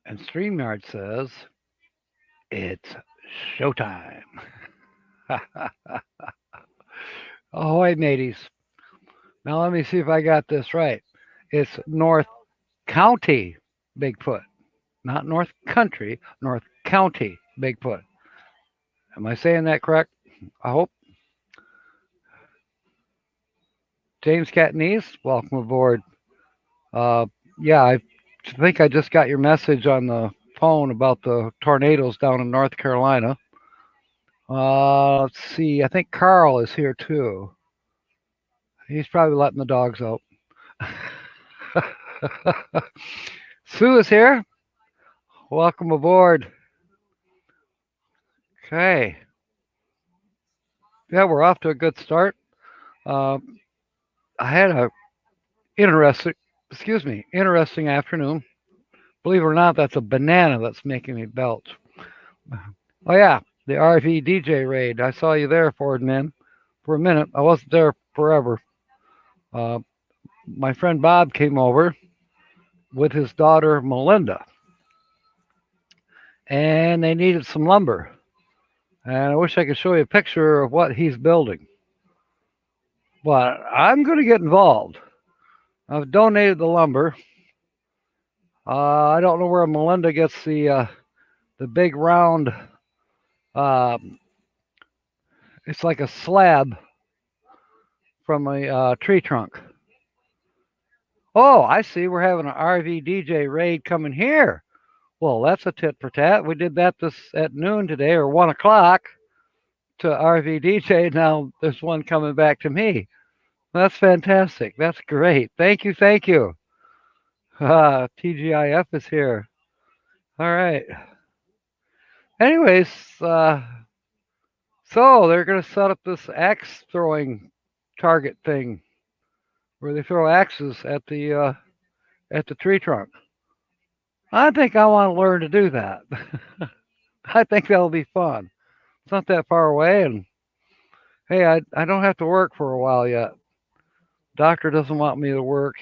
And StreamYard says it's showtime. Ahoy, mateys. Now let me see if I got this right. It's North County Bigfoot, not North Country, North County Bigfoot. Am I saying that correct? I hope. James Catanese, welcome aboard. Uh, yeah, I think I just got your message on the phone about the tornadoes down in North Carolina. Let's see. I think Carl is here too. He's probably letting the dogs out. Sue is here. Welcome aboard. Okay. Yeah, we're off to a good start. Uh, I had a interesting, interesting afternoon. Believe it or not, that's a banana that's making me belch. Oh yeah, the RV DJ raid. I saw you there, Fordman, for a minute. I wasn't there forever. Uh, my friend Bob came over with his daughter Melinda, and they needed some lumber. And I wish I could show you a picture of what he's building. But I'm going to get involved. I've donated the lumber. I don't know where Melinda gets the big round. Uh, it's like a slab from a tree trunk. Oh, I see. We're having an RV DJ raid coming here. Well, that's a tit for tat. We did that this at noon today or 1 o'clock to RV DJ. Now there's one coming back to me. That's fantastic. That's great. Thank you. Thank you. TGIF is here. All right. Anyways, so they're going to set up this axe throwing target thing where they throw axes at the tree trunk. I think I want to learn to do that. I think that'll be fun. It's not that far away, and hey, I don't have to work for a while yet. Doctor doesn't want me to work.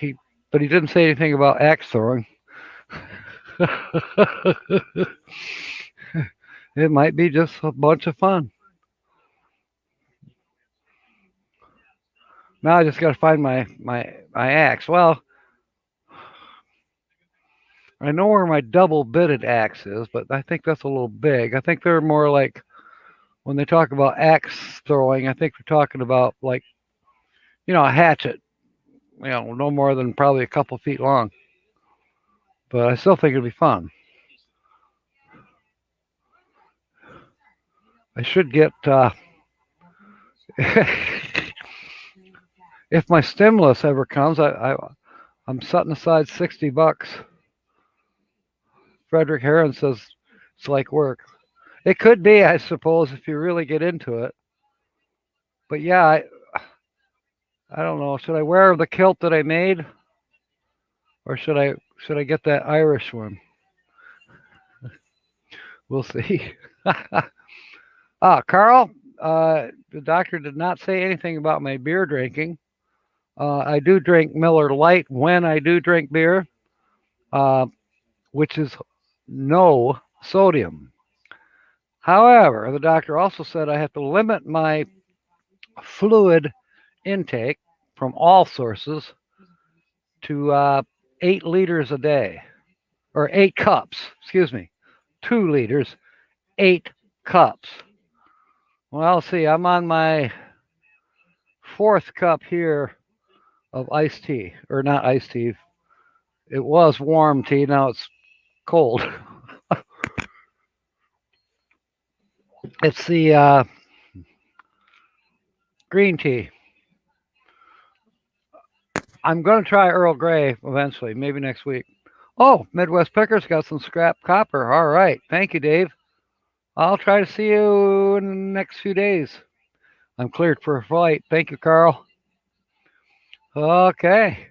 But he didn't say anything about axe throwing. It might be just a bunch of fun. Now I just got to find my axe. Well, I know where my double bitted axe is, but I think that's a little big. I think they're more like when they talk about axe throwing. I think they're talking about like a hatchet. No more than probably a couple feet long. But I still think it'd be fun. I should get if my stimulus ever comes, I'm setting aside $60. Frederick Heron says it's like work. It could be, I suppose, if you really get into it. But yeah, I don't know. Should I wear the kilt that I made, or should I get that Irish one? We'll see. Carl, the doctor did not say anything about my beer drinking. I do drink Miller Lite when I do drink beer, uh, which is no sodium. However, the doctor also said I have to limit my fluid intake from all sources to 8 liters a day, or 8 cups, excuse me, 2 liters, 8 cups. Well, see, I'm on my fourth cup here of iced tea, or not iced tea. It was warm tea, now it's cold. It's the green tea. I'm going to try Earl Grey eventually, maybe next week. Oh, Midwest Pickers got some scrap copper. All right. Thank you, Dave. I'll try to see you in the next few days. I'm cleared for a flight. Thank you, Carl. Okay.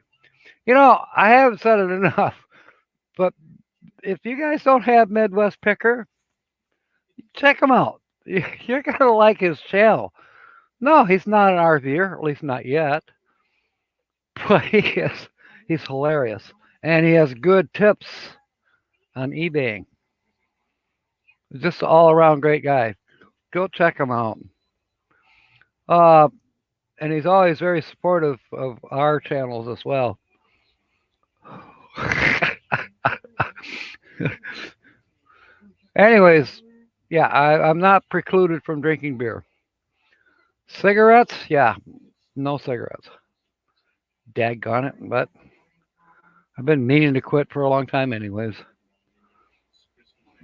I haven't said it enough, but if you guys don't have Midwest Picker, check him out. You're going to like his channel. No, he's not an RVer, at least not yet. But he's hilarious. And he has good tips on eBay. Just an all-around great guy. Go check him out. Uh, and he's always very supportive of our channels as well. Anyways, yeah, I'm not precluded from drinking beer. Cigarettes? Yeah, no cigarettes. Daggone it, but I've been meaning to quit for a long time anyways.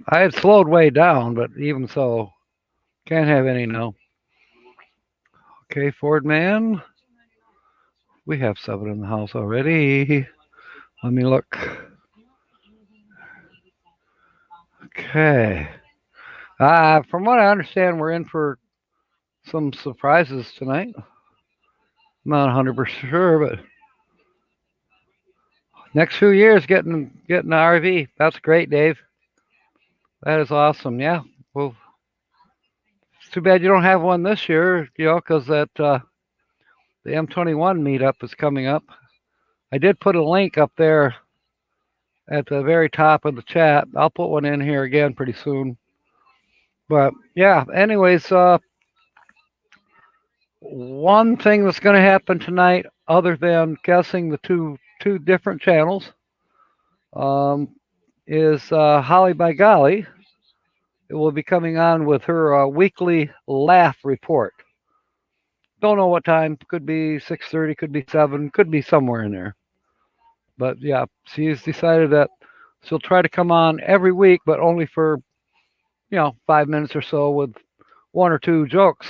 I had slowed way down, but even so, can't have any now. Okay, Ford man. We have 7 in the house already. Let me look. Okay. From what I understand, we're in for some surprises tonight. I'm not 100% sure, but next few years getting an RV. That's great, Dave. That is awesome. Yeah. Well, it's too bad you don't have one this year, because that the M21 meetup is coming up. I did put a link up there at the very top of the chat. I'll put one in here again pretty soon. But yeah, anyways, one thing that's going to happen tonight, other than guessing the two different channels, is Holly by Golly. It will be coming on with her weekly laugh report. Don't know what time. Could be 6:30, could be 7, could be somewhere in there. But yeah, she's decided that she'll try to come on every week, but only for 5 minutes or so with 1 or 2 jokes.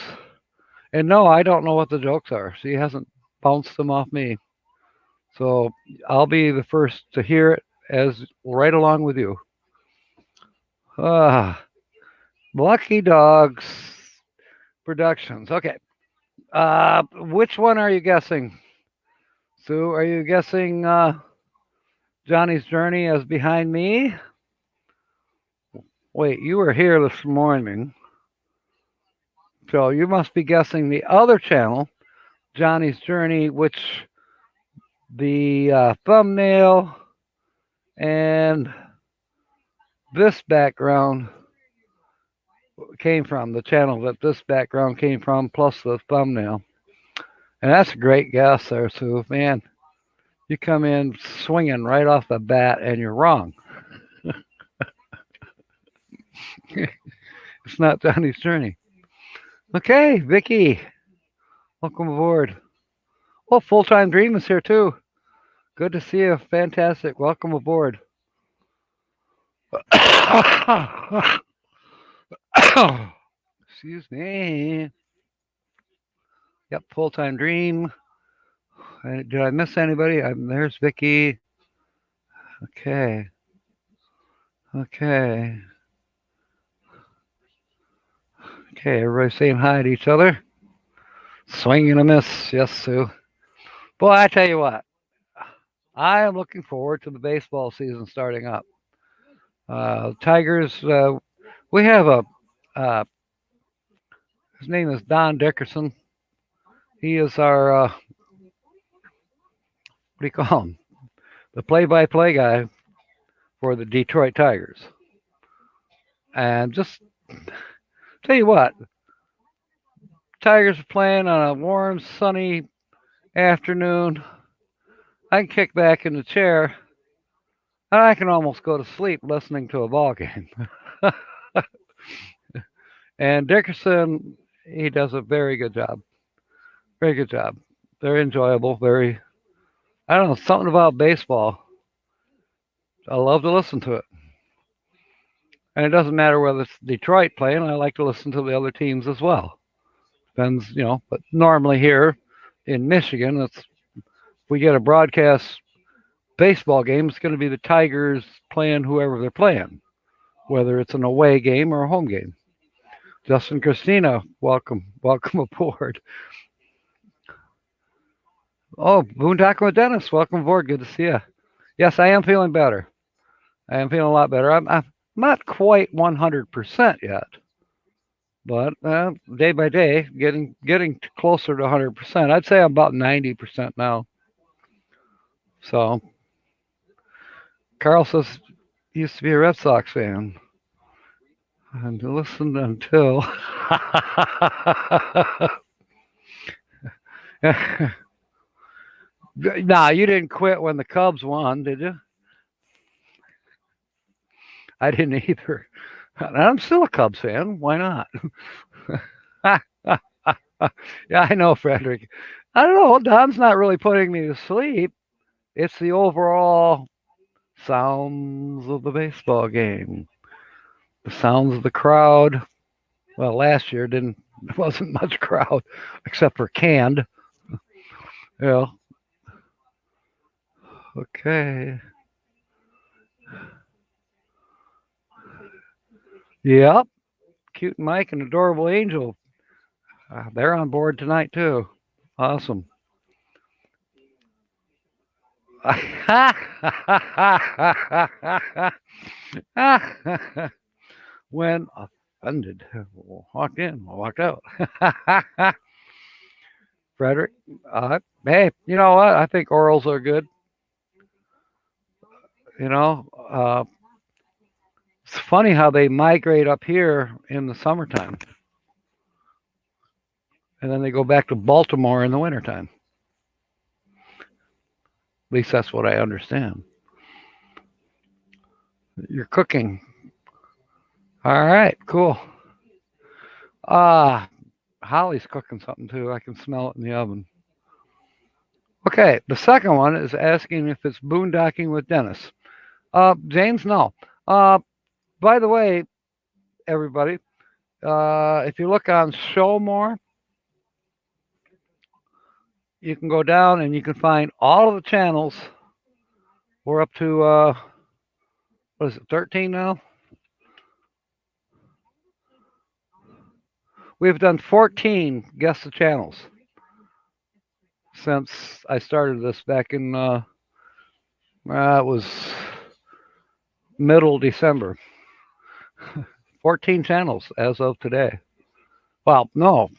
And no, I don't know what the jokes are. She hasn't bounced them off me. So I'll be the first to hear it as right along with you. Lucky Dogs Productions. Okay. Which one are you guessing? Sue, are you guessing Johnny's Journey as behind me? Wait, you were here this morning. So you must be guessing the other channel, Johnny's Journey, which the thumbnail and this background came from, the channel that this background came from, plus the thumbnail. And that's a great guess there, Sue. Man, you come in swinging right off the bat, and you're wrong. It's not Johnny's Journey. Okay, Vicky, welcome aboard. Oh, Full-Time Dream is here too. Good to see you. Fantastic. Welcome aboard. Excuse me. Yep, Full-Time Dream. Did I miss anybody? There's Vicky. Okay. Okay. Okay, everybody saying hi to each other. Swing and a miss. Yes, Sue. Boy, I tell you what. I am looking forward to the baseball season starting up. Tigers, we have his name is Don Dickerson. He is our, what do you call him? The play-by-play guy for the Detroit Tigers. And just tell you what, Tigers are playing on a warm, sunny afternoon. I can kick back in the chair, and I can almost go to sleep listening to a ball game. And Dickerson, he does a very good job. Very good job. Very enjoyable. I don't know, something about baseball. I love to listen to it. And it doesn't matter whether it's Detroit playing. I like to listen to the other teams as well. Depends, but normally here in Michigan, if we get a broadcast baseball game, it's going to be the Tigers playing whoever they're playing, whether it's an away game or a home game. Justin Christina, welcome aboard. Oh, Boondocking with Dennis, welcome aboard. Good to see you. Yes, I am feeling better. I am feeling a lot better. I'm not quite 100% yet, but day by day, getting closer to 100%. I'd say I'm about 90% now. So, Carl says used to be a Red Sox fan. And listened until. Nah, you didn't quit when the Cubs won, did you? I didn't either. And I'm still a Cubs fan. Why not? Yeah, I know, Frederick. I don't know. Don's not really putting me to sleep. It's the overall sounds of the baseball game, the sounds of the crowd. Well, last year didn't there wasn't much crowd except for canned. Yeah. Okay. Yep. Cute Mike and Adorable Angel. They're on board tonight too. Awesome. When offended, walked in, walked out. Frederick, hey, you know what? I think orals are good. You know, it's funny how they migrate up here in the summertime, and then they go back to Baltimore in the wintertime. At least that's what I understand. You're cooking. All right, cool. Holly's cooking something too. I can smell it in the oven. Okay, the second one is asking if it's boondocking with Dennis. James, no. By the way, everybody, if you look on Show More, you can go down and you can find all of the channels. We're up to what is it, 13 now? We've done 14 guess the channels since I started this back in it was middle December. 14 channels as of today. Well, no.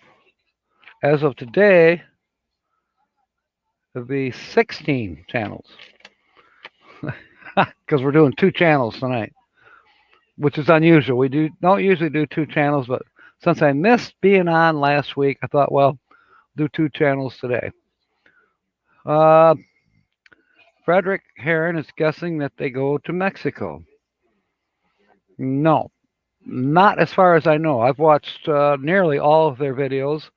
As of today, it'll be 16 channels. Because we're doing 2 channels tonight, which is unusual. We don't usually do 2 channels, but since I missed being on last week, I thought, well, do 2 channels today. Frederick Heron is guessing that they go to Mexico. No, not as far as I know. I've watched nearly all of their videos.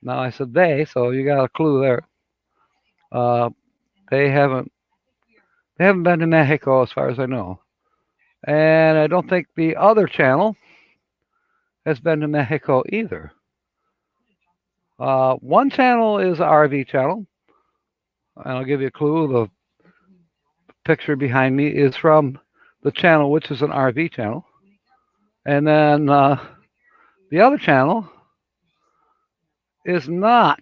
Now I said they, so you got a clue there. They haven't been to Mexico as far as I know, and I don't think the other channel has been to Mexico either. One channel is an RV channel, and I'll give you a clue. The picture behind me is from the channel, which is an RV channel, and then the other channel is not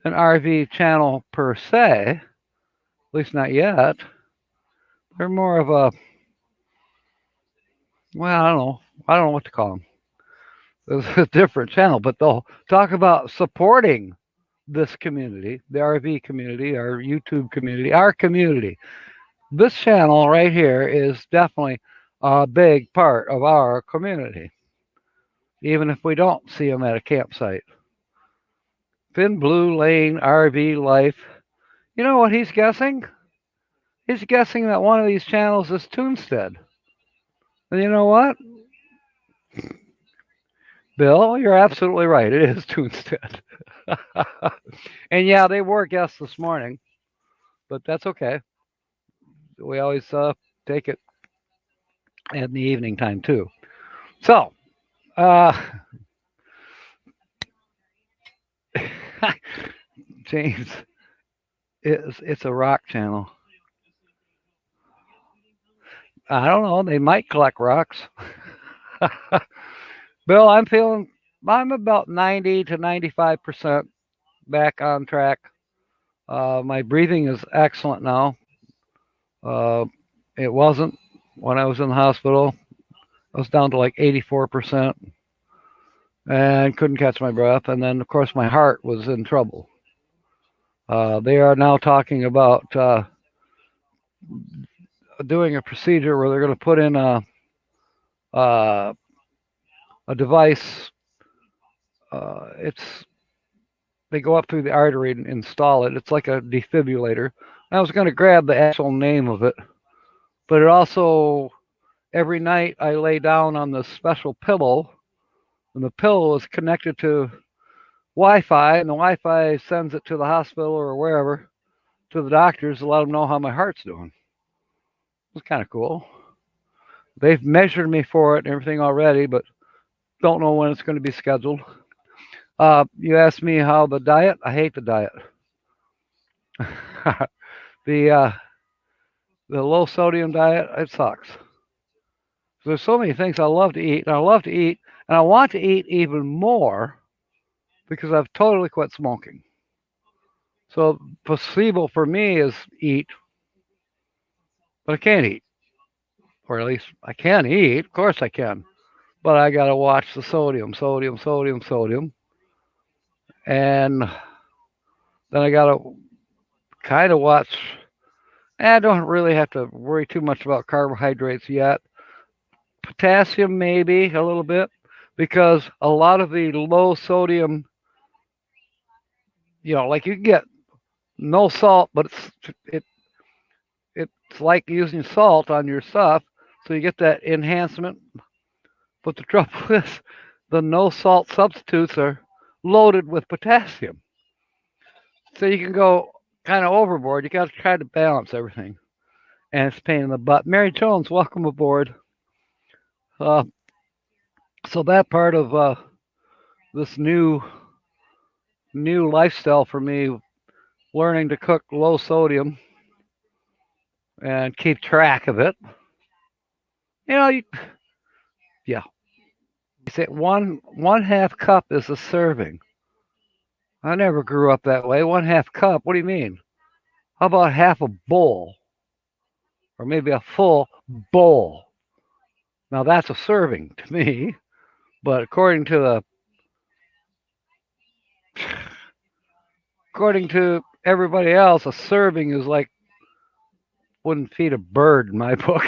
an RV channel per se, at least not yet. They're more of a, well, I don't know what to call them. It's a different channel, but they'll talk about supporting this community, the RV community, our YouTube community, our community. This channel right here is definitely a big part of our community, even if we don't see them at a campsite. Finn Blue Lane RV Life. You know what he's guessing? He's guessing that one of these channels is Toonstead. And you know what? Bill, you're absolutely right. It is Toonstead. And yeah, they were guests this morning, but that's okay. We always take it in the evening time too. So, James, it's a rock channel. I don't know. They might collect rocks. Bill, I'm about 90 to 95% back on track. My breathing is excellent now. It wasn't when I was in the hospital. I was down to like 84% and couldn't catch my breath. And then, of course, my heart was in trouble. They are now talking about doing a procedure where they're going to put in uh, a device. It's they go up through the artery and install it. It's like a defibrillator. I was going to grab the actual name of it, but it also every night I lay down on this special pillow, and the pillow is connected to Wi-Fi, and the Wi-Fi sends it to the hospital or wherever to the doctors to let them know how my heart's doing. It's kind of cool. They've measured me for it and everything already, but don't know when it's going to be scheduled. You asked me how the diet. I hate the diet. the uh, the low sodium diet, it sucks. There's so many things I love to eat, and I love to eat, and I want to eat even more because I've totally quit smoking. So placebo for me is eat, but I can't eat, or at least I can eat. Of course I can, but I got to watch the sodium, sodium, sodium, sodium, and then I got to kind of watch. I don't really have to worry too much about carbohydrates yet. Potassium, maybe a little bit, because a lot of the low sodium, like you can get no salt, but it's like using salt on your stuff, so you get that enhancement. But the trouble is, the no salt substitutes are loaded with potassium, so you can go kind of overboard. You got to try to balance everything, and it's a pain in the butt. Mary Jones, welcome aboard. Uh, so that part of this new lifestyle for me, learning to cook low sodium and keep track of it. You know, you, yeah. You say one half cup is a serving. I never grew up that way. One half cup. What do you mean? How about half a bowl, or maybe a full bowl? Now that's a serving to me, but according to everybody else, a serving is like wouldn't feed a bird in my book.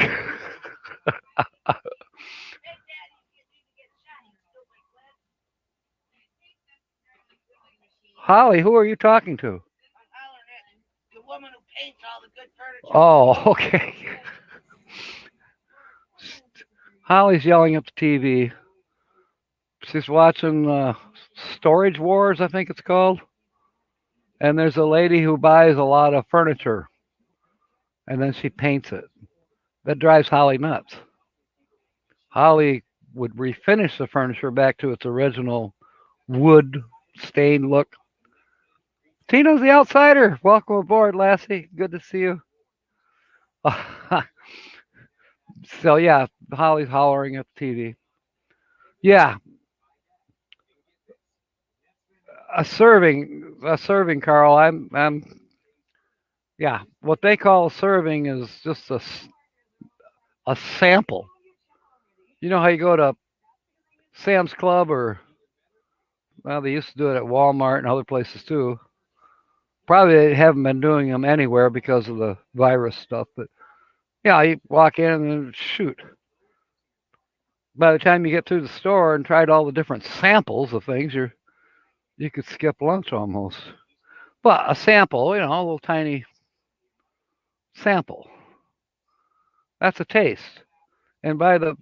Holly, who are you talking to? Oh, okay. Holly's yelling at the TV. She's watching Storage Wars, I think it's called. And there's a lady who buys a lot of furniture and then she paints it. That drives Holly nuts. Holly would refinish the furniture back to its original wood stained look. Tino's the outsider. Welcome aboard, Lassie. Good to see you. So yeah, Holly's hollering at the TV. Yeah, a serving, Carl. Yeah. What they call a serving is just a sample. You know how you go to Sam's Club or well, they used to do it at Walmart and other places too. Probably they haven't been doing them anywhere because of the virus stuff. But yeah, you walk in and then shoot. By the time you get through the store and tried all the different samples of things, you could skip lunch almost. But a sample, a little tiny sample. That's a taste. And by the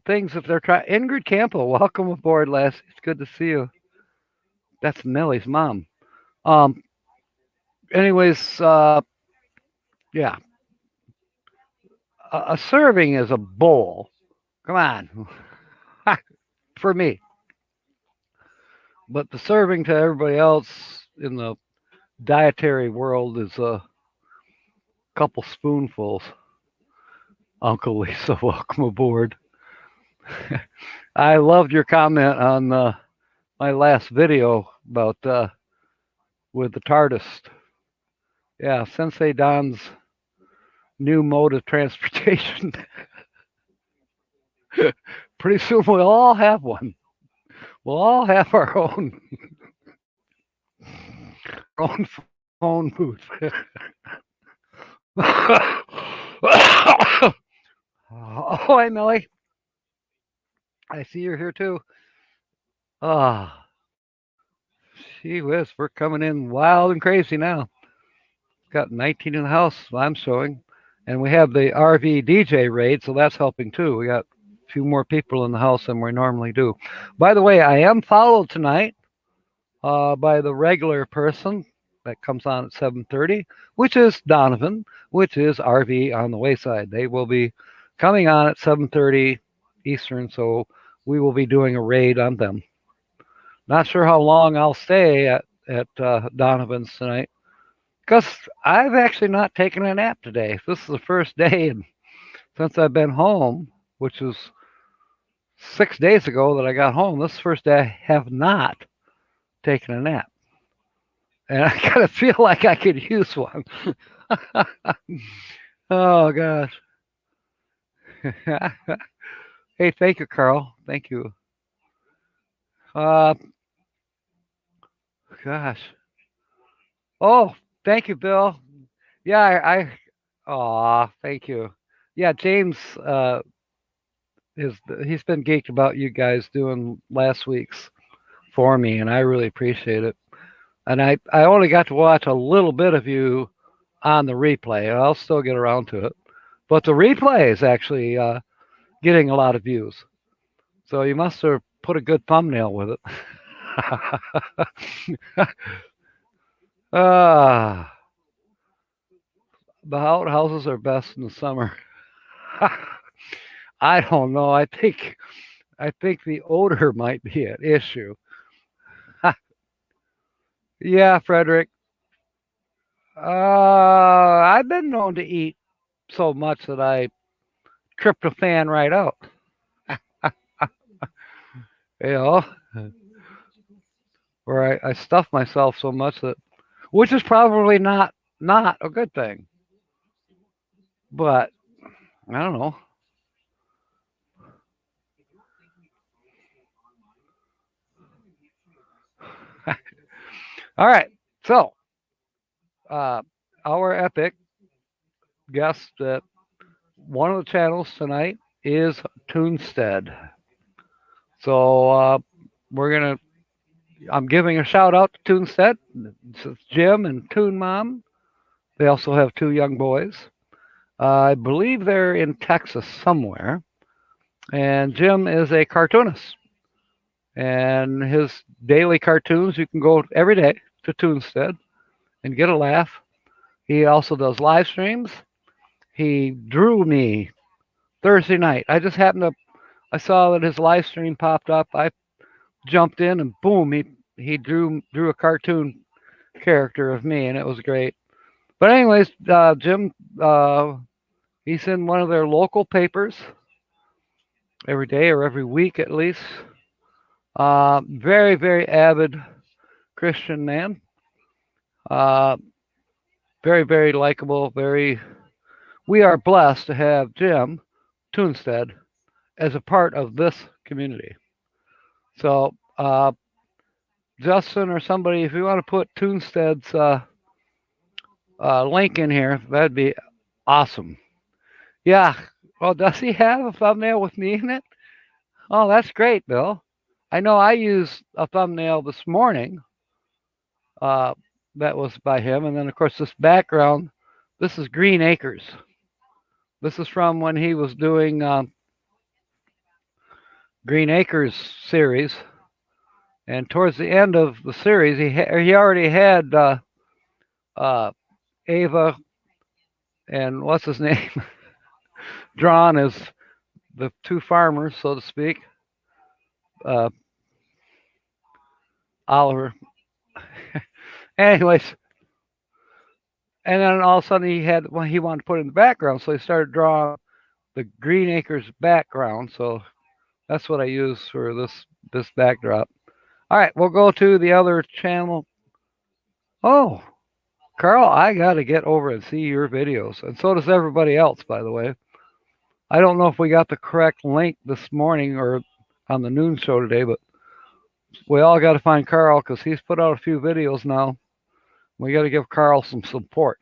things that they're trying, Ingrid Campo, welcome aboard, Les. It's good to see you. That's Millie's mom. Um. Anyways, yeah, a serving is a bowl. Come on, for me. But the serving to everybody else in the dietary world is a couple spoonfuls. Uncle Lisa, welcome aboard. I loved your comment on my last video about with the TARDIS. Yeah, Sensei Don's new mode of transportation. Pretty soon we'll all have one. We'll all have our own phone booth. Oh, hi, Millie. I see you're here too. Ah, gee whiz, we're coming in wild and crazy now. Got 19 in the house, I'm showing. And we have the RV DJ raid, so that's helping too. We got a few more people in the house than we normally do. By the way, I am followed tonight by the regular person that comes on at 7:30, which is Donovan, which is RV on the Wayside. They will be coming on at 7:30 Eastern, so we will be doing a raid on them. Not sure how long I'll stay at Donovan's tonight because I've actually not taken a nap today. This is the first day since I've been home, which was 6 days ago that I got home. This is the first day I have not taken a nap. And I kind of feel like I could use one. Oh, gosh. Hey, thank you, Carl. Thank you. Uh, gosh. Oh, thank you, Bill. Yeah, aw, thank you. Yeah, James is he's been geeked about you guys doing last week's for me, and I really appreciate it. And I only got to watch a little bit of you on the replay. I'll still get around to it, but the replay is actually getting a lot of views. So you must have put a good thumbnail with it. Ah, the outhouses are best in the summer. I don't know. I think the odor might be an issue. Yeah, Frederick. I've been known to eat so much that I tryptophan right out. You know, where I stuff myself so much that, which is probably not a good thing. But I don't know. All right, so uh, our epic guest at one of the channels tonight is Toonstead. So we're gonna. I'm giving a shout out to Toonstead. This is Jim and Toon Mom. They also have two young boys. I believe they're in Texas somewhere. And Jim is a cartoonist. And his daily cartoons, you can go every day to Toonstead and get a laugh. He also does live streams. He drew me Thursday night. I just happened to, I saw that his live stream popped up. I jumped in and boom, he drew a cartoon character of me, and it was great. But anyways, Jim, he's in one of their local papers every day or every week at least. Very, very avid Christian man. Uh, very, very likable. Very. We are blessed to have Jim Toonstead as a part of this community. So, Justin or somebody, if you want to put Toonstead's link in here, that'd be awesome. Yeah. Well, does he have a thumbnail with me in it? Oh, that's great, Bill. I know I used a thumbnail this morning uh, that was by him. And then, of course, this background, this is Green Acres. This is from when he was doing Green Acres series. And towards the end of the series, he already had Ava and what's his name drawn as the two farmers, so to speak. Uh, Oliver. Anyways, and then all of a sudden he wanted to put in the background, so he started drawing the Green Acres background. So that's what I use for this backdrop. All right, we'll go to the other channel. Oh, Carl, I got to get over and see your videos, and so does everybody else, by the way. I don't know if we got the correct link this morning or on the noon show today, but we all got to find Carl because he's put out a few videos now. We got to give Carl some support.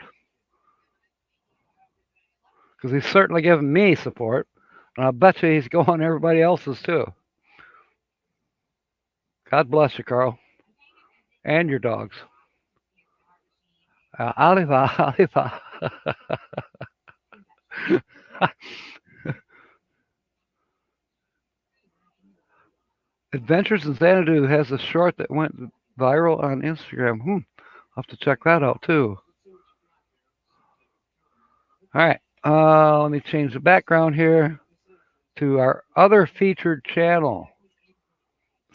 because he's certainly given me support, and I bet you he's going everybody else's too. God bless you, Carl, and your dogs. Aliva, Aliva. Adventures in Xanadu has a short that went viral on Instagram. I'll have to check that out too. All right, let me change the background here to our other featured channel.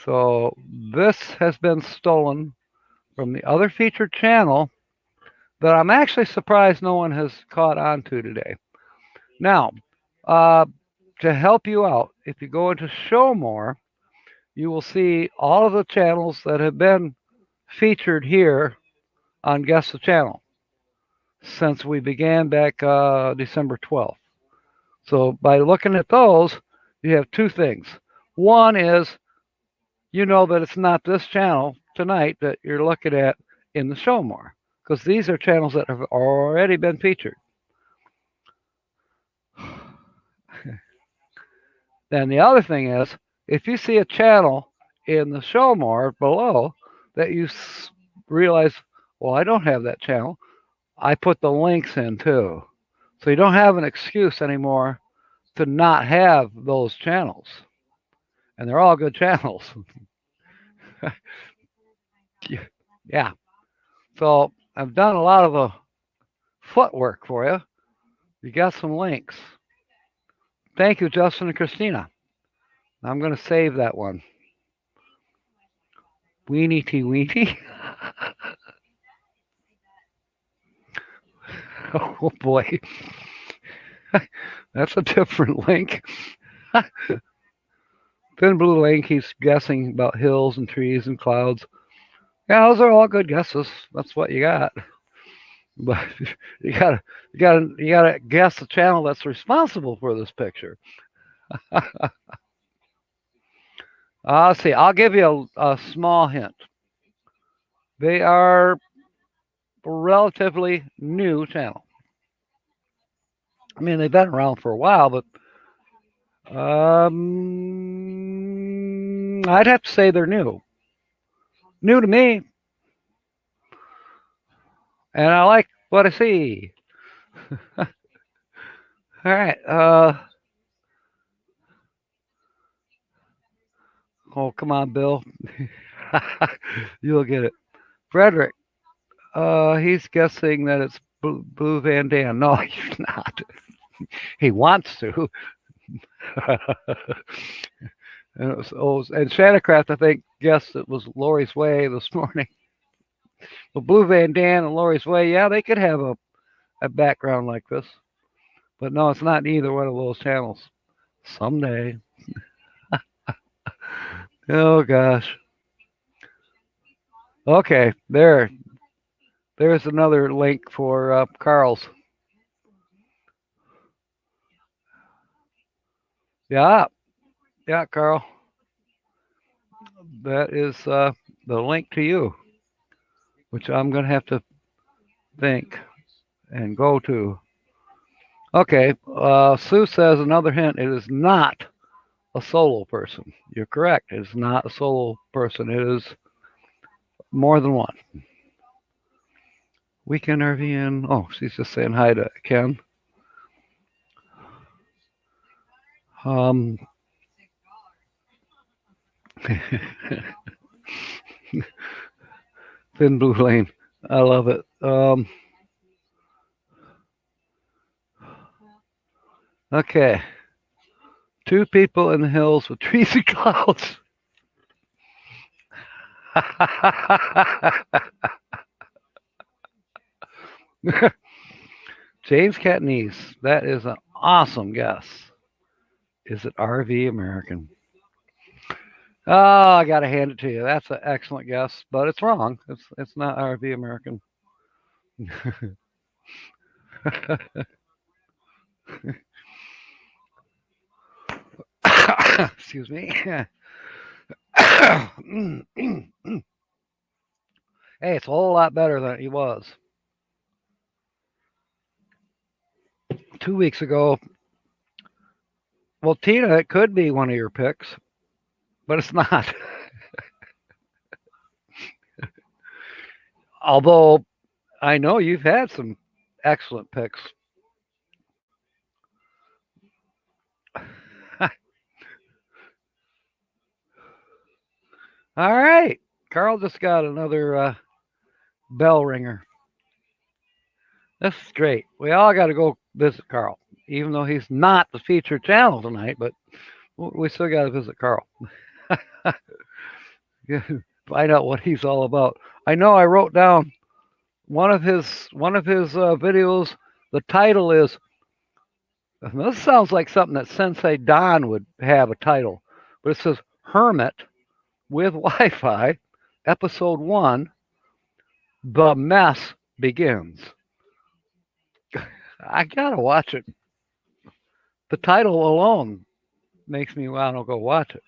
So this has been stolen from the other featured channel that I'm actually surprised no one has caught on to today. Now, to help you out, if you go into Show More, you will see all of the channels that have been featured here on Guess the Channel since we began back December 12th. So by looking at those, you have two things. One is you know that it's not this channel tonight that you're looking at in the Show More, because these are channels that have already been featured. Then the other thing is, if you see a channel in the Show More below that you realize, well, I don't have that channel, I put the links in too. So you don't have an excuse anymore to not have those channels. And they're all good channels. Yeah. So I've done a lot of the footwork for you. You got some links. Thank you, Justin and Christina. I'm going to save that one. Weenie tea weenie. Oh boy. That's a different link. Thin Blue Link, he's guessing about hills and trees and clouds. Yeah, those are all good guesses. That's what you got. But you gotta guess the channel that's responsible for this picture. Let's see. I'll give you a small hint. They are a relatively new channel. I mean, they've been around for a while, but I'd have to say they're new. New to me, and I like what I see. All right. Oh, come on, Bill. You'll get it. Frederick. He's guessing that it's Blue Van Dam. No, he's not. He wants to. And Shanna Craft, I think, guessed it was Lori's Way this morning. Well, Blue Van Dam and Lori's Way, yeah, they could have a background like this. But no, it's not either one of those channels. Someday. Oh, gosh. Okay, there's another link for Carl's. Yeah, yeah, Carl. That is the link to you, which I'm going to have to think and go to. Okay, Sue says another hint. It is not a solo person. You're correct. It is not a solo person. It is more than one. Weekend RV. Oh, she's just saying hi to Ken. Thin Blue Lane. I love it. Okay. Two people in the hills with trees and clouds. James Catanese. That is an awesome guess. Is it RV American? Oh, I got to hand it to you. That's an excellent guess, but it's wrong. It's not RV American. Excuse me. Hey, it's a whole lot better than it was. 2 weeks ago. Well, Tina, it could be one of your picks, but it's not. Although I know you've had some excellent picks. All right. Carl just got another bell ringer. This is great. We all got to go visit Carl, even though he's not the featured channel tonight, but we still got to visit Carl. Find out what he's all about. I know I wrote down one of his videos. The title is, this sounds like something that Sensei Don would have a title, but it says Hermit with Wi-Fi, Episode 1, The Mess Begins. I gotta watch it. The title alone makes me want to go watch it.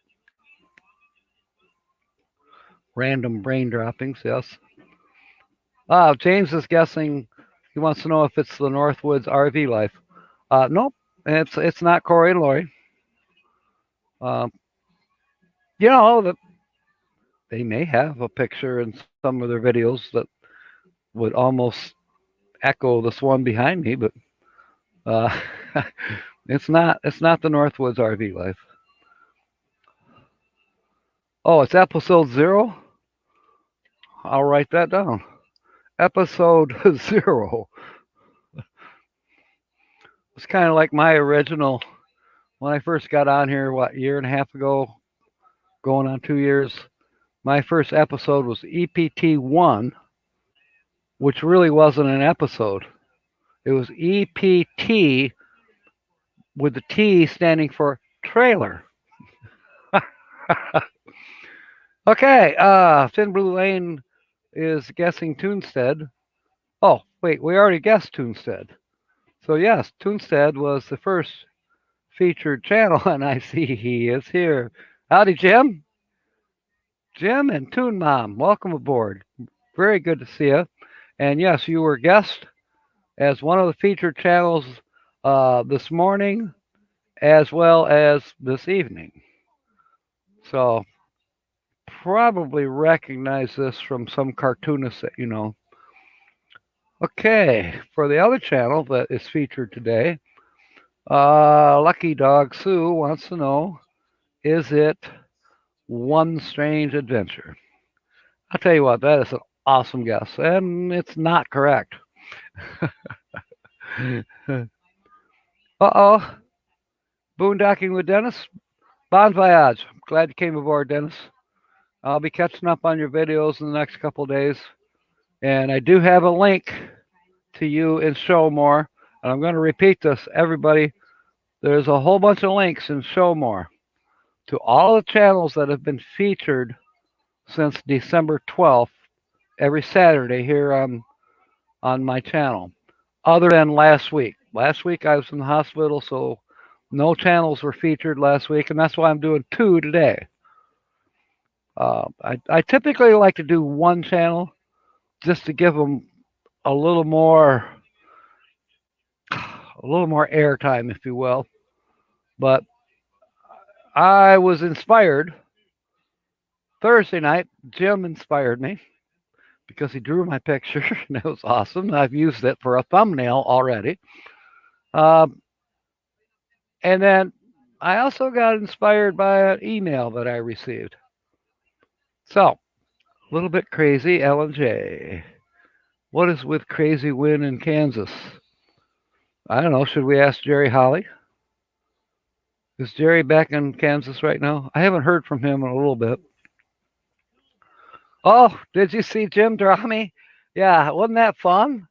Random brain droppings, yes. James is guessing. He wants to know if it's the Northwoods RV Life. Nope, it's not Corey and Lori. You know, they may have a picture in some of their videos that would almost echo this one behind me, but it's not the Northwoods RV Life. Oh, it's episode 0. I'll write that down. Episode 0. It's kind of like my original when I first got on here. What, year and a half ago, going on 2 years. My first episode was EPT 1, which really wasn't an episode. It was EPT with the T standing for trailer. Okay, Thin Blue Lane is guessing Toonstead. Oh, wait, we already guessed Toonstead. So yes, Toonstead was the first featured channel, and I see he is here. Howdy, Jim. Jim and Toon Mom, welcome aboard. Very good to see you. And yes, you were guest as one of the featured channels this morning as well as this evening. So probably recognize this from some cartoonist that you know. Okay, for the other channel that is featured today, Lucky Dog Sue wants to know, is it One Strange Adventure? I'll tell you what, that is an awesome guess, and it's not correct. Uh-oh. Boondocking with Dennis. Bon voyage. Glad you came aboard, Dennis. I'll be catching up on your videos in the next couple of days. And I do have a link to you in Show More. And I'm going to repeat this, everybody. There's a whole bunch of links in Show More to all the channels that have been featured since December 12th, every Saturday here on my channel, other than last week. Last week I was in the hospital, so no channels were featured last week, and that's why I'm doing 2 today. I typically like to do 1 channel just to give them a little more airtime, if you will. But I was inspired. Thursday night, Jim inspired me because he drew my picture, and it was awesome. I've used it for a thumbnail already. And then I also got inspired by an email that I received. So, a little bit crazy, Ellen J. What is with crazy wind in Kansas? I don't know. Should we ask Jerry Holly? Is Jerry back in Kansas right now? I haven't heard from him in a little bit. Oh, did you see Jim draw me? Yeah, wasn't that fun?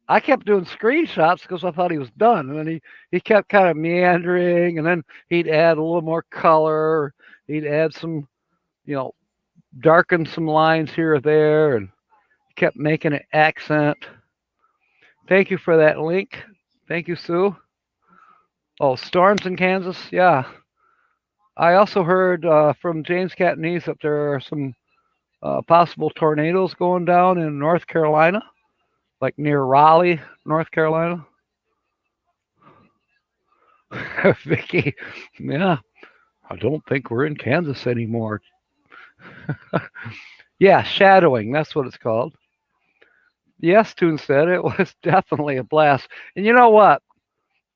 I kept doing screenshots because I thought he was done. And then he kept kind of meandering, and then he'd add a little more color. He'd add some, darken some lines here or there, and kept making an accent. Thank you for that link. Thank you, Sue. Oh, storms in Kansas? Yeah. I also heard from James Catanese that there are some possible tornadoes going down in North Carolina, like near Raleigh, North Carolina. Vicky, yeah, I don't think we're in Kansas anymore. Yeah, shadowing, that's what it's called. Yes, Toon said it was definitely a blast. And you know what?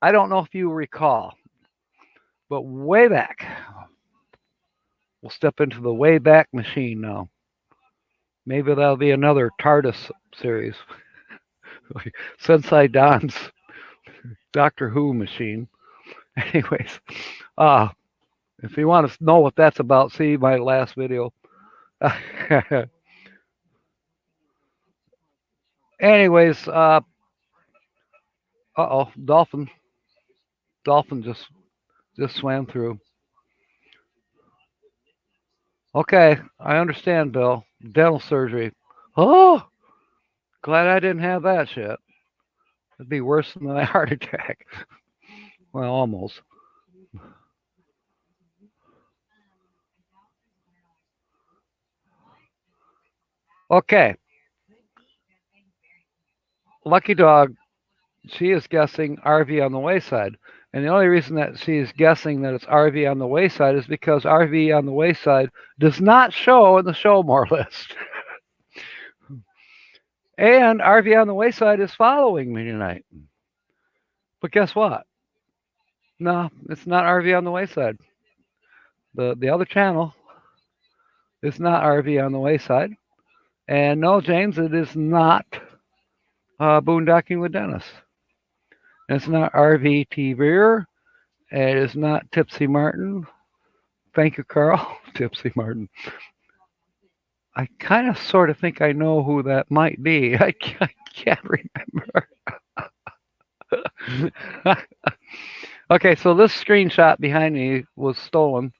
I don't know if you recall, but way back, we'll step into the way back machine now. Maybe that'll be another TARDIS series. Sensei Don's Doctor Who machine. Anyways, uh, if you want to know what that's about, see my last video. Anyways, oh, dolphin just swam through. Okay, I understand, Bill. Dental surgery. Oh, glad I didn't have that shit. It'd be worse than a heart attack. Well, almost. Okay, Lucky Dog, she is guessing RV on the wayside. And the only reason that she is guessing that it's RV on the wayside is because RV on the wayside does not show in the show more list. And RV on the wayside is following me tonight. But guess what? No, it's not RV on the wayside. The other channel is not RV on the wayside. And no, James, it is not boondocking with Dennis. It's not RVT Rear. It is not Tipsy Martin. Thank you, Carl. Tipsy Martin. I kind of sort of think I know who that might be. I can't remember. Okay, so this screenshot behind me was stolen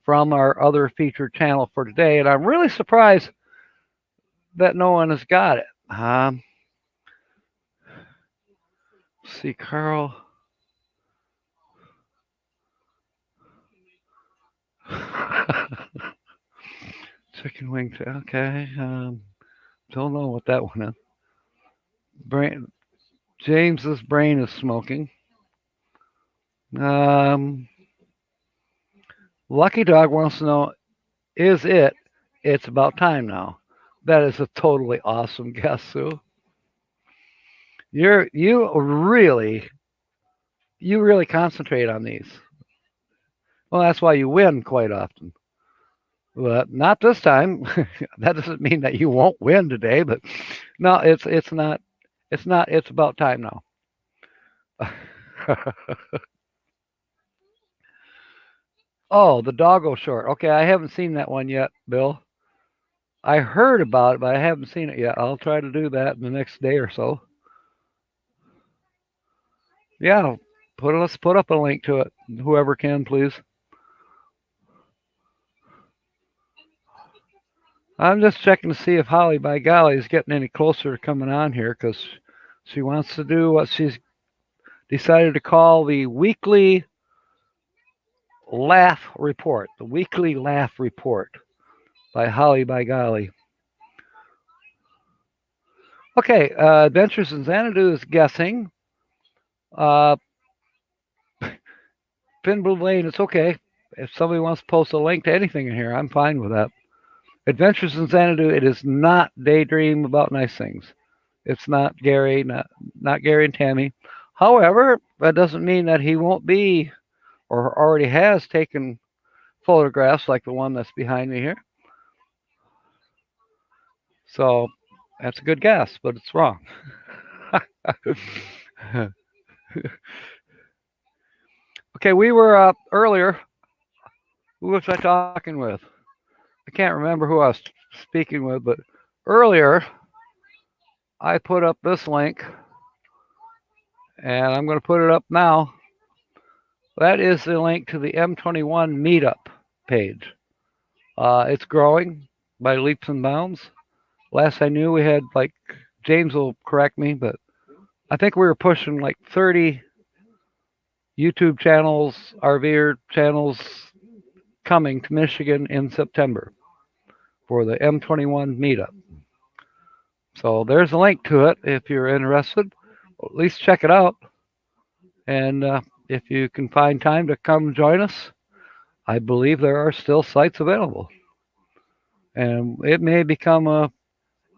from our other featured channel for today, and I'm really surprised that no one has got it. See, Carl. Chicken wing. Okay. Don't know what that one is. James's brain is smoking. Lucky Dog wants to know, is it? It's about time now. That is a totally awesome guess, Sue. You really concentrate on these. Well, that's why you win quite often. But not this time. That doesn't mean that you won't win today, but no, it's not. It's not. It's about time now. Oh, the doggo short. Okay, I haven't seen that one yet, Bill. I heard about it, but I haven't seen it yet. I'll try to do that in the next day or so. Yeah, let's put up a link to it. Whoever can, please. I'm just checking to see if Holly, by golly, is getting any closer to coming on here because she wants to do what she's decided to call the weekly laugh report. The weekly laugh report by Holly, by golly. Okay, Adventures in Xanadu is guessing. Pinball Lane, it's okay. If somebody wants to post a link to anything in here, I'm fine with that. Adventures in Xanadu, it is not Daydream About Nice Things. It's not Gary, not Gary and Tammy. However, that doesn't mean that he won't be or already has taken photographs like the one that's behind me here. So that's a good guess, but it's wrong. Okay, we were earlier. Who was I talking with? I can't remember who I was speaking with, but earlier I put up this link, and I'm going to put it up now. That is the link to the M21 meetup page. It's growing by leaps and bounds. Last I knew, we had James will correct me, but I think we were pushing 30 YouTube channels, RV channels coming to Michigan in September for the M21 meetup. So there's a link to it if you're interested. At least check it out. And if you can find time to come join us, I believe there are still sites available. And it may become a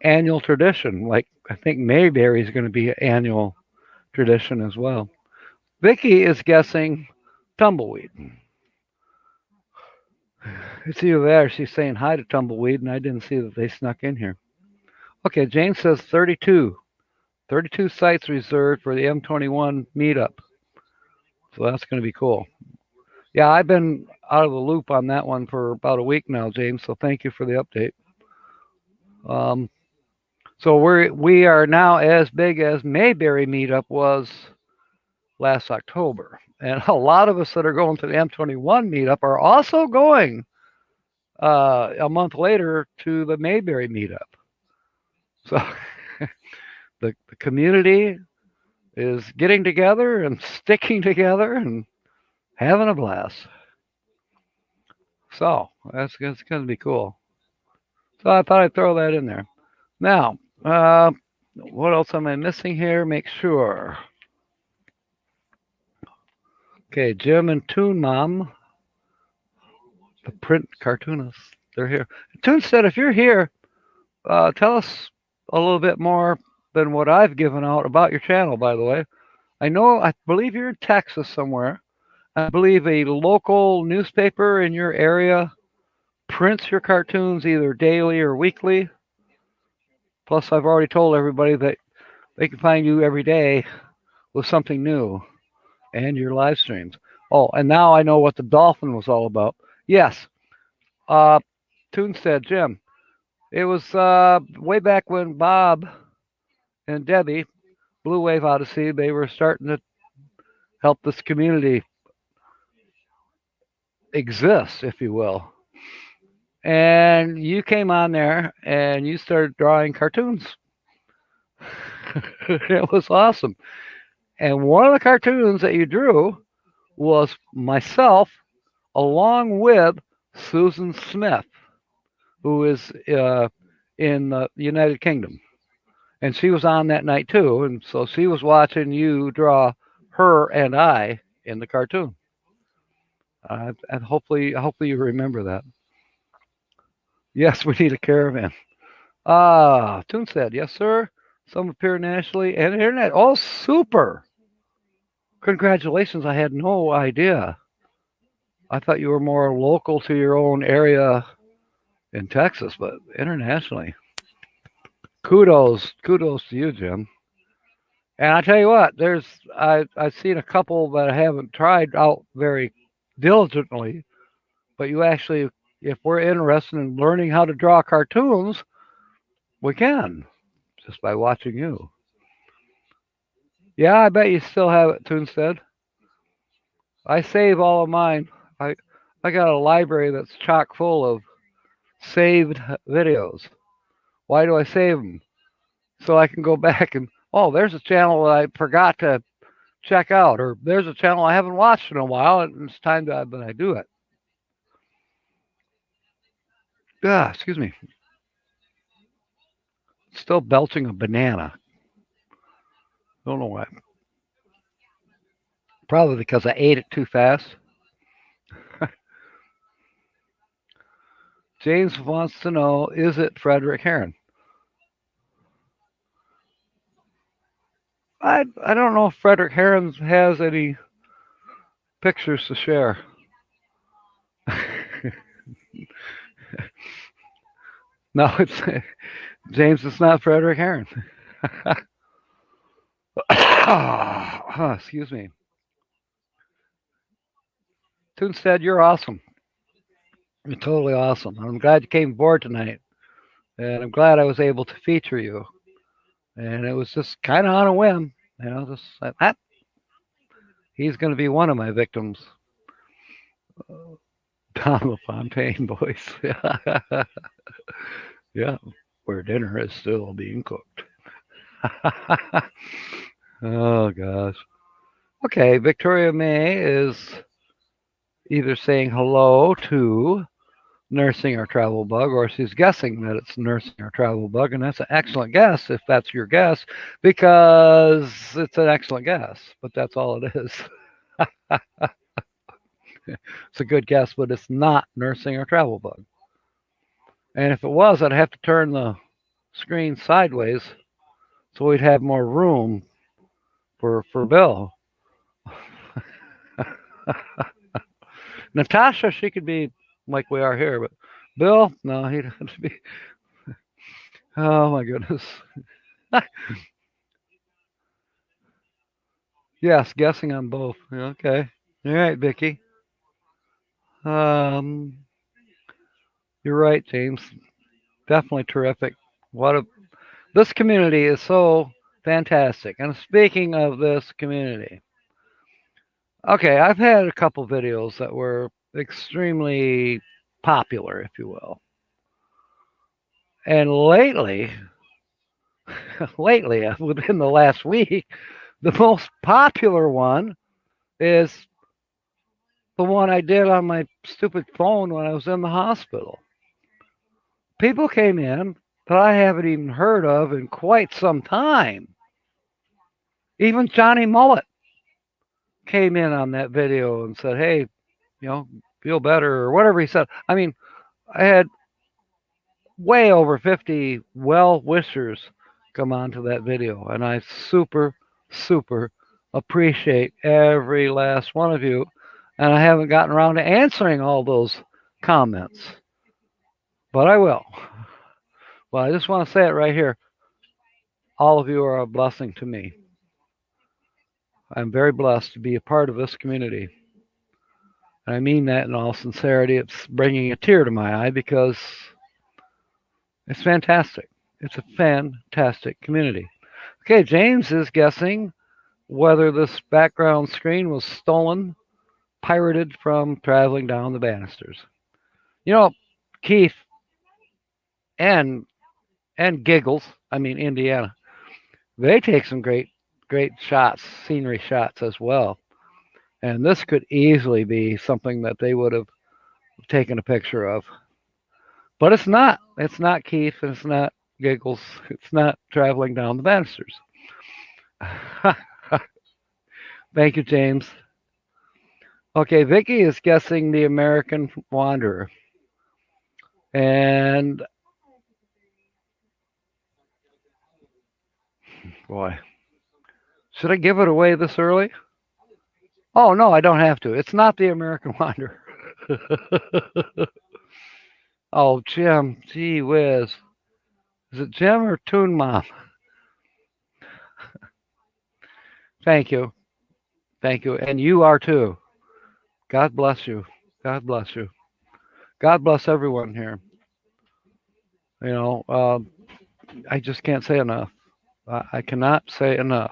annual tradition. Like I think Mayberry is going to be an annual tradition as well. Vicky is guessing tumbleweed. It's either there. She's saying hi to tumbleweed, and I didn't see that they snuck in here. Okay, Jane says 32. 32 sites reserved for the M21 meetup. So that's going to be cool. Yeah, I've been out of the loop on that one for about a week now, James. So thank you for the update. Um, so we are now as big as Mayberry meetup was last October, and a lot of us that are going to the M21 meetup are also going a month later to the Mayberry meetup. So the community is getting together and sticking together and having a blast. So that's going to be cool. So I thought I'd throw that in there. Now, what else am I missing here? Make sure. Okay, Jim and Toon Mom, the print cartoonists, they're here. Toon said, if you're here, tell us a little bit more than what I've given out about your channel, by the way. I believe you're in Texas somewhere. I believe a local newspaper in your area prints your cartoons either daily or weekly. Plus, I've already told everybody that they can find you every day with something new and your live streams. Oh, and now I know what the dolphin was all about. Yes, Toon said, Jim, it was way back when Bob and Debbie, Blue Wave Odyssey, they were starting to help this community exist, if you will. And you came on there and you started drawing cartoons. It was awesome. And one of the cartoons that you drew was myself along with Susan Smith, who is in the United Kingdom. And she was on that night too. And so she was watching you draw her and I in the cartoon. And hopefully you remember that. Yes, we need a caravan. Toon said, yes, sir. Some appear nationally and internet. Oh, super. Congratulations. I had no idea. I thought you were more local to your own area in Texas, but internationally. Kudos to you, Jim. And I tell you what, I've seen a couple that I haven't tried out very diligently, but you actually, if we're interested in learning how to draw cartoons, we can just by watching you. Yeah, I bet you still have it, Toonstead. I save all of mine. I got a library that's chock full of saved videos. Why do I save them? So I can go back and, oh, there's a channel that I forgot to check out, or there's a channel I haven't watched in a while, and it's time that I do it. Excuse me. Still belching a banana. Don't know why. Probably because I ate it too fast. James wants to know, is it Frederick Heron? I don't know if Frederick Heron has any pictures to share. No, it's James. It's not Frederick Heron. Excuse me. Toonstead, you're awesome. You're totally awesome. I'm glad you came aboard tonight, and I'm glad I was able to feature you. And it was just kind of on a whim, just like, he's going to be one of my victims. Tom LaFontaine voice. Yeah, where dinner is still being cooked. Oh, gosh. Okay, Victoria May is either saying hello to Nursing Our Travel Bug, or she's guessing that it's Nursing Our Travel Bug, and that's an excellent guess if that's your guess, because it's an excellent guess, but that's all it is. It's a good guess, but it's not nursing or travel bug. And if it was, I'd have to turn the screen sideways so we'd have more room for Bill. Natasha, she could be like we are here, but Bill, no, he'd have to be. Oh my goodness. Yes, guessing on both. Okay. All right, Vicky. Um, you're right, James. Definitely terrific. What a This community is so fantastic. And speaking of this community, okay, I've had a couple videos that were extremely popular, if you will. And lately, within the last week, the most popular one is the one I did on my stupid phone when I was in the hospital. People came in that I haven't even heard of in quite some time. Even Johnny Mullet came in on that video and said, "Hey, feel better," or whatever he said. I mean, I had way over 50 well wishers come onto that video, and I super appreciate every last one of you. And I haven't gotten around to answering all those comments, but I will. Well, I just want to say it right here. All of you are a blessing to me. I'm very blessed to be a part of this community. And I mean that in all sincerity. It's bringing a tear to my eye because it's fantastic. It's a fantastic community. Okay, James is guessing whether this background screen was stolen, pirated from traveling down the banisters. Keith and Giggles, Indiana, they take some great shots, scenery shots as well. And this could easily be something that they would have taken a picture of. But it's not. It's not Keith, and it's not Giggles. It's not traveling down the banisters. Thank you, James. Okay, Vicky is guessing the American Wanderer. And boy, should I give it away this early? Oh, no, I don't have to. It's not the American Wanderer. Oh, Jim, gee whiz. Is it Jim or Toon Mom? Thank you. Thank you. And you are too. God bless you. God bless you. God bless everyone here. I just can't say enough. I cannot say enough.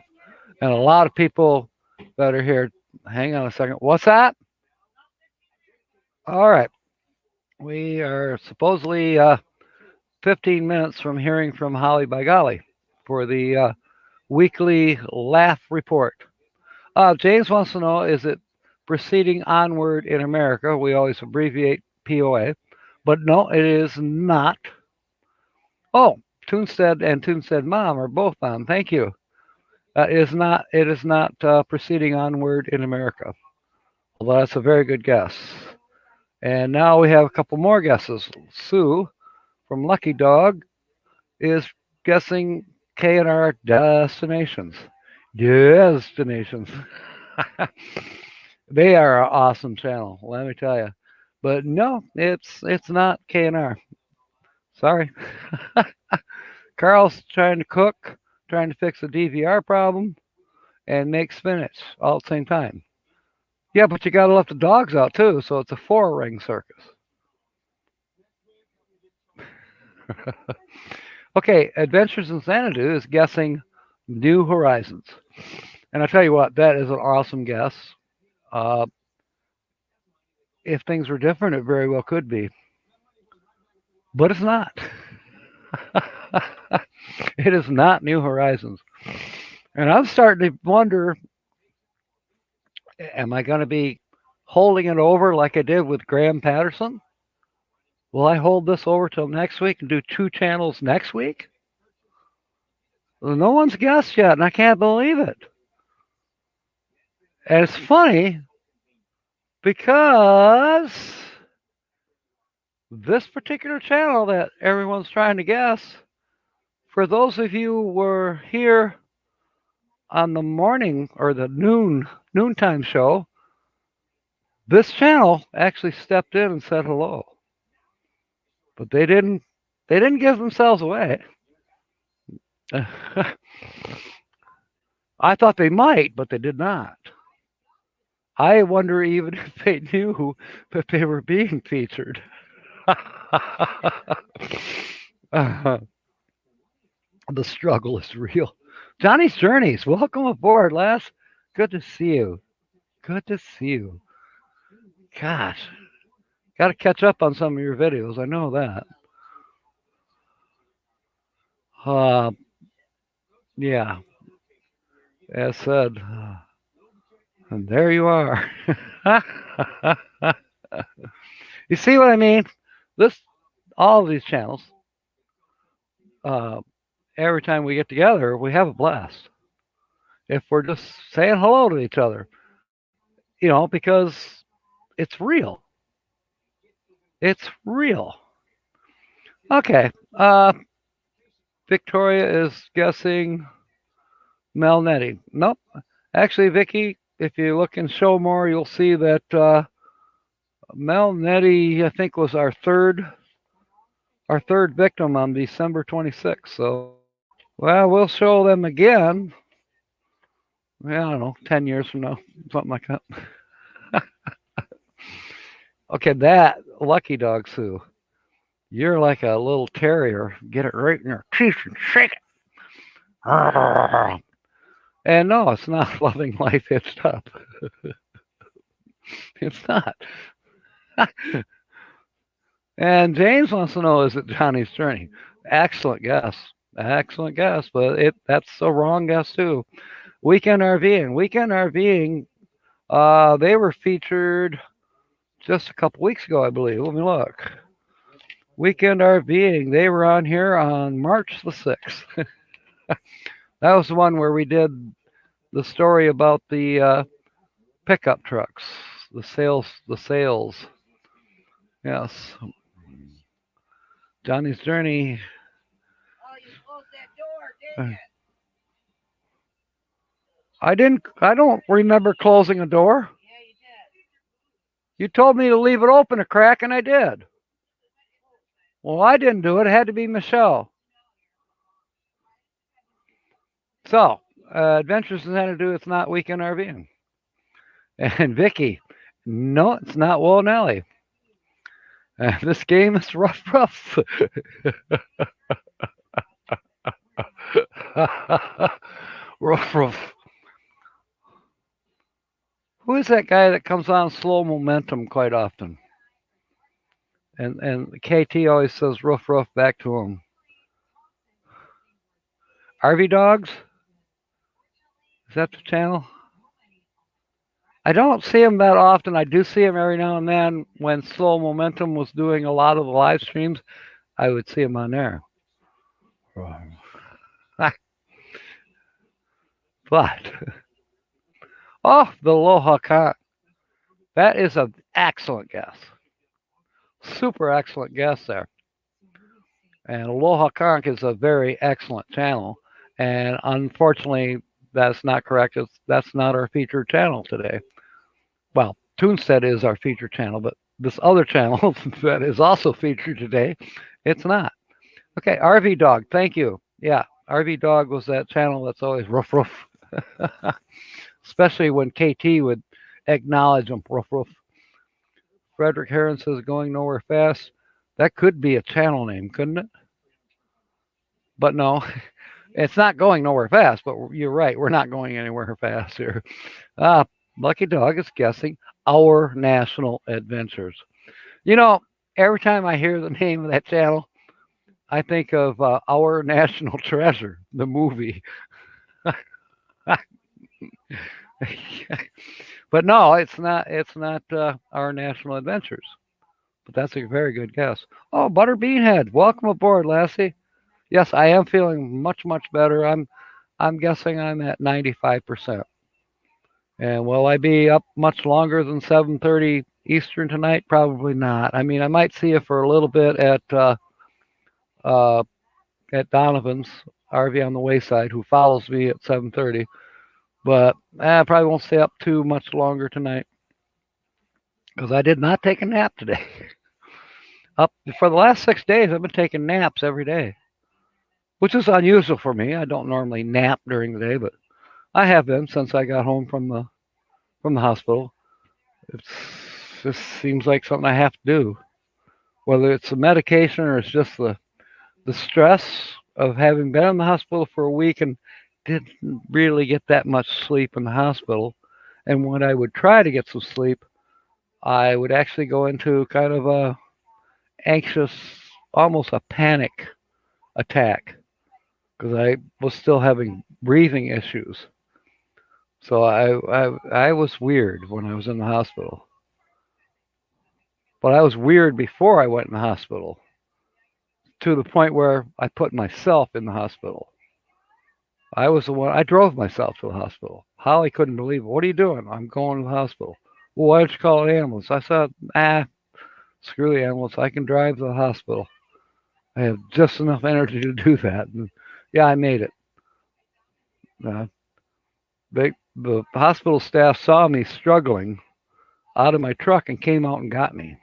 And a lot of people that are here, hang on a second. What's that? All right. We are supposedly 15 minutes from hearing from Holly by golly for the weekly laugh report. James wants to know, is it proceeding onward in America? We always abbreviate POA, but no, it is not. Oh, Toonstead and Toonstead Mom are both on. Thank you. It is not proceeding onward in America. Although that's a very good guess. And now we have a couple more guesses. Sue from Lucky Dog is guessing K&R Destinations. Destinations. They are an awesome channel, let me tell you. But no, it's not K&R. Sorry. Carl's trying to cook, trying to fix a DVR problem, and make spinach all at the same time. Yeah, but you got to let the dogs out too, so it's a 4-ring circus. Okay, Adventures in Xanadu is guessing New Horizons. And I tell you what, that is an awesome guess. If things were different, it very well could be. But it's not. It is not New Horizons. And I'm starting to wonder, am I going to be holding it over like I did with Graham Patterson? Will I hold this over till next week and do 2 channels next week? Well, no one's guessed yet, and I can't believe it. And it's funny because this particular channel that everyone's trying to guess, for those of you who were here on the morning or the noontime show, this channel actually stepped in and said hello. But they didn't give themselves away. I thought they might, but they did not. I wonder even if they knew that they were being featured. The struggle is real. Johnny's Journeys, welcome aboard, Les. Good to see you. Good to see you. Gosh, got to catch up on some of your videos. I know that. Uh, yeah, as said, and there you are. You see what I mean? This, all of these channels. Uh, every time we get together, we have a blast. If we're just saying hello to each other, because it's real. It's real. Okay. Victoria is guessing Mel Nettie. Nope. Actually, Vicky, if you look in Show More, you'll see that Mel Nettie, I think, was our third victim on December 26th. So, well, we'll show them again. Yeah, I don't know, 10 years from now, something like that. Okay, that Lucky Dog Sue. You're like a little terrier. Get it right in your teeth and shake it. And no, it's not Loving Life Hitched Up. It's not. And James wants to know, is it Johnny's Journey? Excellent guess. Excellent guess, but that's a wrong guess too. Weekend RVing. They were featured just a couple weeks ago, I believe. Let me look. Weekend RVing. They were on here on March the 6th. That was the one where we did the story about the pickup trucks, the sales. Yes. Johnny's Journey. Oh, you closed that door, dang it. I don't remember closing a door. Yeah, you did. You told me to leave it open a crack, and I did. Well, I didn't do it. It had to be Michelle. So, Adventures in Xanadu, it's not Weekend RVing. And Vicky, no, it's not Wool and Alley. This game is rough. rough. Who is that guy that comes on Slow Momentum quite often? And KT always says rough back to him. RV Dogs? Is that the channel? I don't see him that often. I do see him every now and then. When Slow Momentum was doing a lot of the live streams, I would see him on there. But, oh, the Aloha Conch. That is an excellent guess. Super excellent guess there. And Aloha Conch is a very excellent channel. And unfortunately, that's not correct. That's not our featured channel today. Well, Toonstead is our featured channel, but this other channel that is also featured today, it's not. Okay, RV Dog, thank you. Yeah, RV Dog was that channel that's always rough. Especially when KT would acknowledge them, rough. Frederick Heron says going nowhere fast. That could be a channel name, couldn't it? But no, it's not going nowhere fast, but you're right. We're not going anywhere fast here. Lucky Dog is guessing Our National Adventures. Every time I hear the name of that channel, I think of Our National Treasure, the movie. But no, it's not. It's not Our National Adventures. But that's a very good guess. Oh, Butter Beanhead, welcome aboard, Lassie. Yes, I am feeling much better. I'm guessing I'm at 95%. And will I be up much longer than 7:30 Eastern tonight? Probably not. I mean, I might see you for a little bit uh, at Donovan's RV on the Wayside, who follows me at 7:30. But I probably won't stay up too much longer tonight because I did not take a nap today. Up for the last 6 days, I've been taking naps every day, which is unusual for me. I don't normally nap during the day, but I have been since I got home from the hospital. It's just seems like something I have to do, whether it's the medication or it's just the stress of having been in the hospital for a week and didn't really get that much sleep in the hospital. And when I would try to get some sleep, I would actually go into kind of a anxious, almost a panic attack because I was still having breathing issues. So I was weird when I was in the hospital, but I was weird before I went in the hospital to the point where I put myself in the hospital. I was the one. I drove myself to the hospital. Holly couldn't believe it. What are you doing? I'm going to the hospital. Well, why don't you call an ambulance? I said, screw the ambulance. I can drive to the hospital. I have just enough energy to do that. And yeah, I made it. Uh, the hospital staff saw me struggling out of my truck and came out and got me.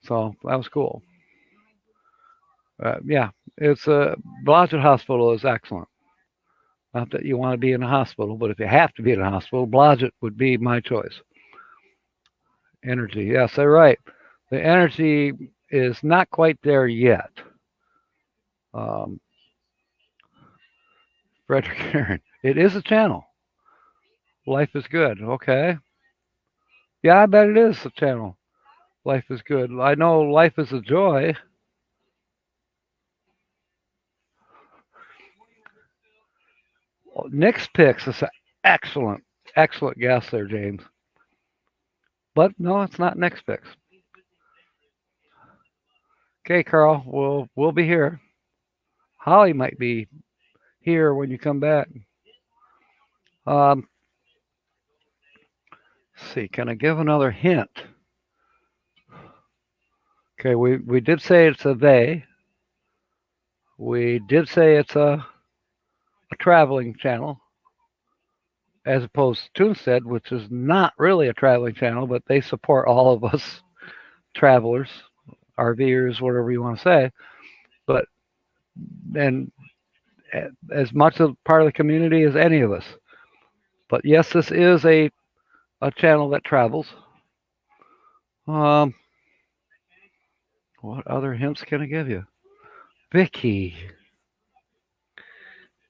So that was cool. Yeah, it's a Blodgett Hospital is excellent. Not that you want to be in a hospital, but if you have to be in a hospital, Blodgett would be my choice. Energy, yes, they're right. The energy is not quite there yet. Um, Frederick Aaron, it is a channel. Life is good. Okay. Yeah, I bet it is a channel. Life is good. I know life is a joy. Nick's picks is an excellent, excellent guess there, James. But no, it's not Nick's picks. Okay, Carl, we'll be here. Holly might be here when you come back. Um, let's see, can I give another hint? Okay, we did say it's a they. We did say it's a traveling channel, as opposed to Toonstead, which is not really a traveling channel, but they support all of us travelers, RVers, whatever you want to say. But and as much a part of the community as any of us. But yes, this is a channel that travels. Um, what other hints can I give you? Vicky,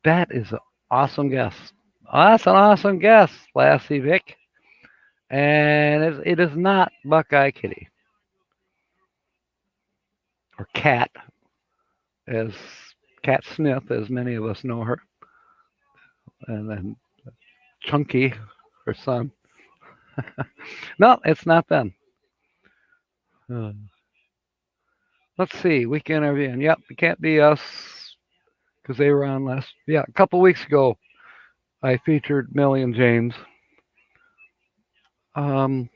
that is an awesome guess. That's an awesome guess, Lassie Vic. And it is not Buckeye Kitty or Cat, as Cat Smith, as many of us know her, and then Chunky, her son. No, it's not them. Uh, let's see, weekend interview. Yep, it can't be us because they were on last. Yeah, a couple weeks ago, I featured Millie and James. Um,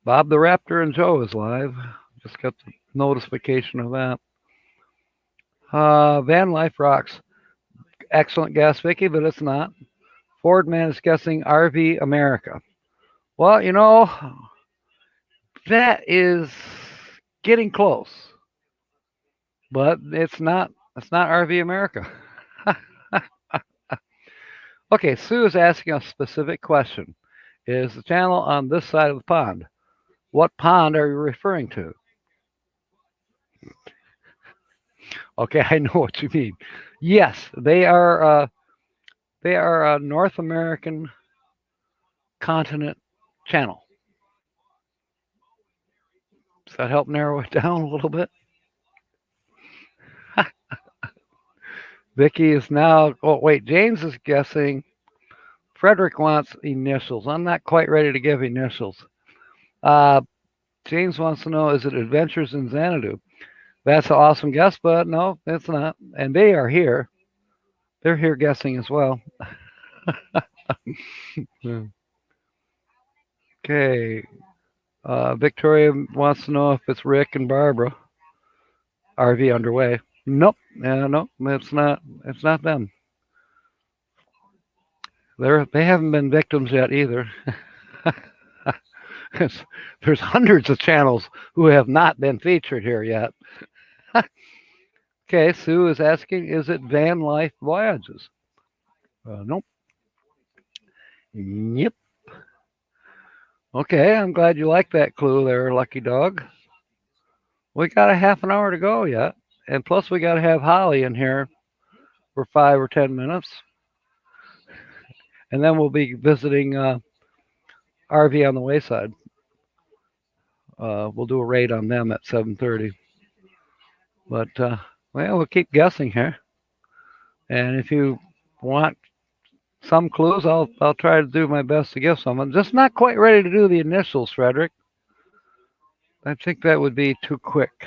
Bob the Raptor and Joe is live. Just got the notification of that. Van Life Rocks. Excellent guess, Vicky, but it's not. Ford Man is guessing RV America. Well, that is getting close, but it's not. It's not RV America. Okay, Sue is asking a specific question. Is the channel on this side of the pond? What pond are you referring to? Okay, I know what you mean. Yes, they are a North American continent channel. Does that help narrow it down a little bit? Vicky is now. Oh wait, James is guessing. Frederick wants initials. I'm not quite ready to give initials. Uh, James wants to know: is it Adventures in Xanadu? That's an awesome guess, but no, it's not. And they are here. They're here guessing as well. Okay. Victoria wants to know if it's Rick and Barbara. RV underway. Nope. No, it's not. It's not them. They haven't been victims yet either. There's hundreds of channels who have not been featured here yet. Okay, Sue is asking, is it van life voyages? Nope. Yep. Okay, I'm glad you like that clue there, Lucky Dog. We got a half an hour to go yet, and plus we got to have Holly in here for 5 or 10 minutes, and then we'll be visiting RV on the Wayside. We'll do a raid on them at 7:30. But well, we'll keep guessing here, and if you want some clues, I'll try to do my best to give some. I'm just not quite ready to do the initials, Frederick. I think that would be too quick.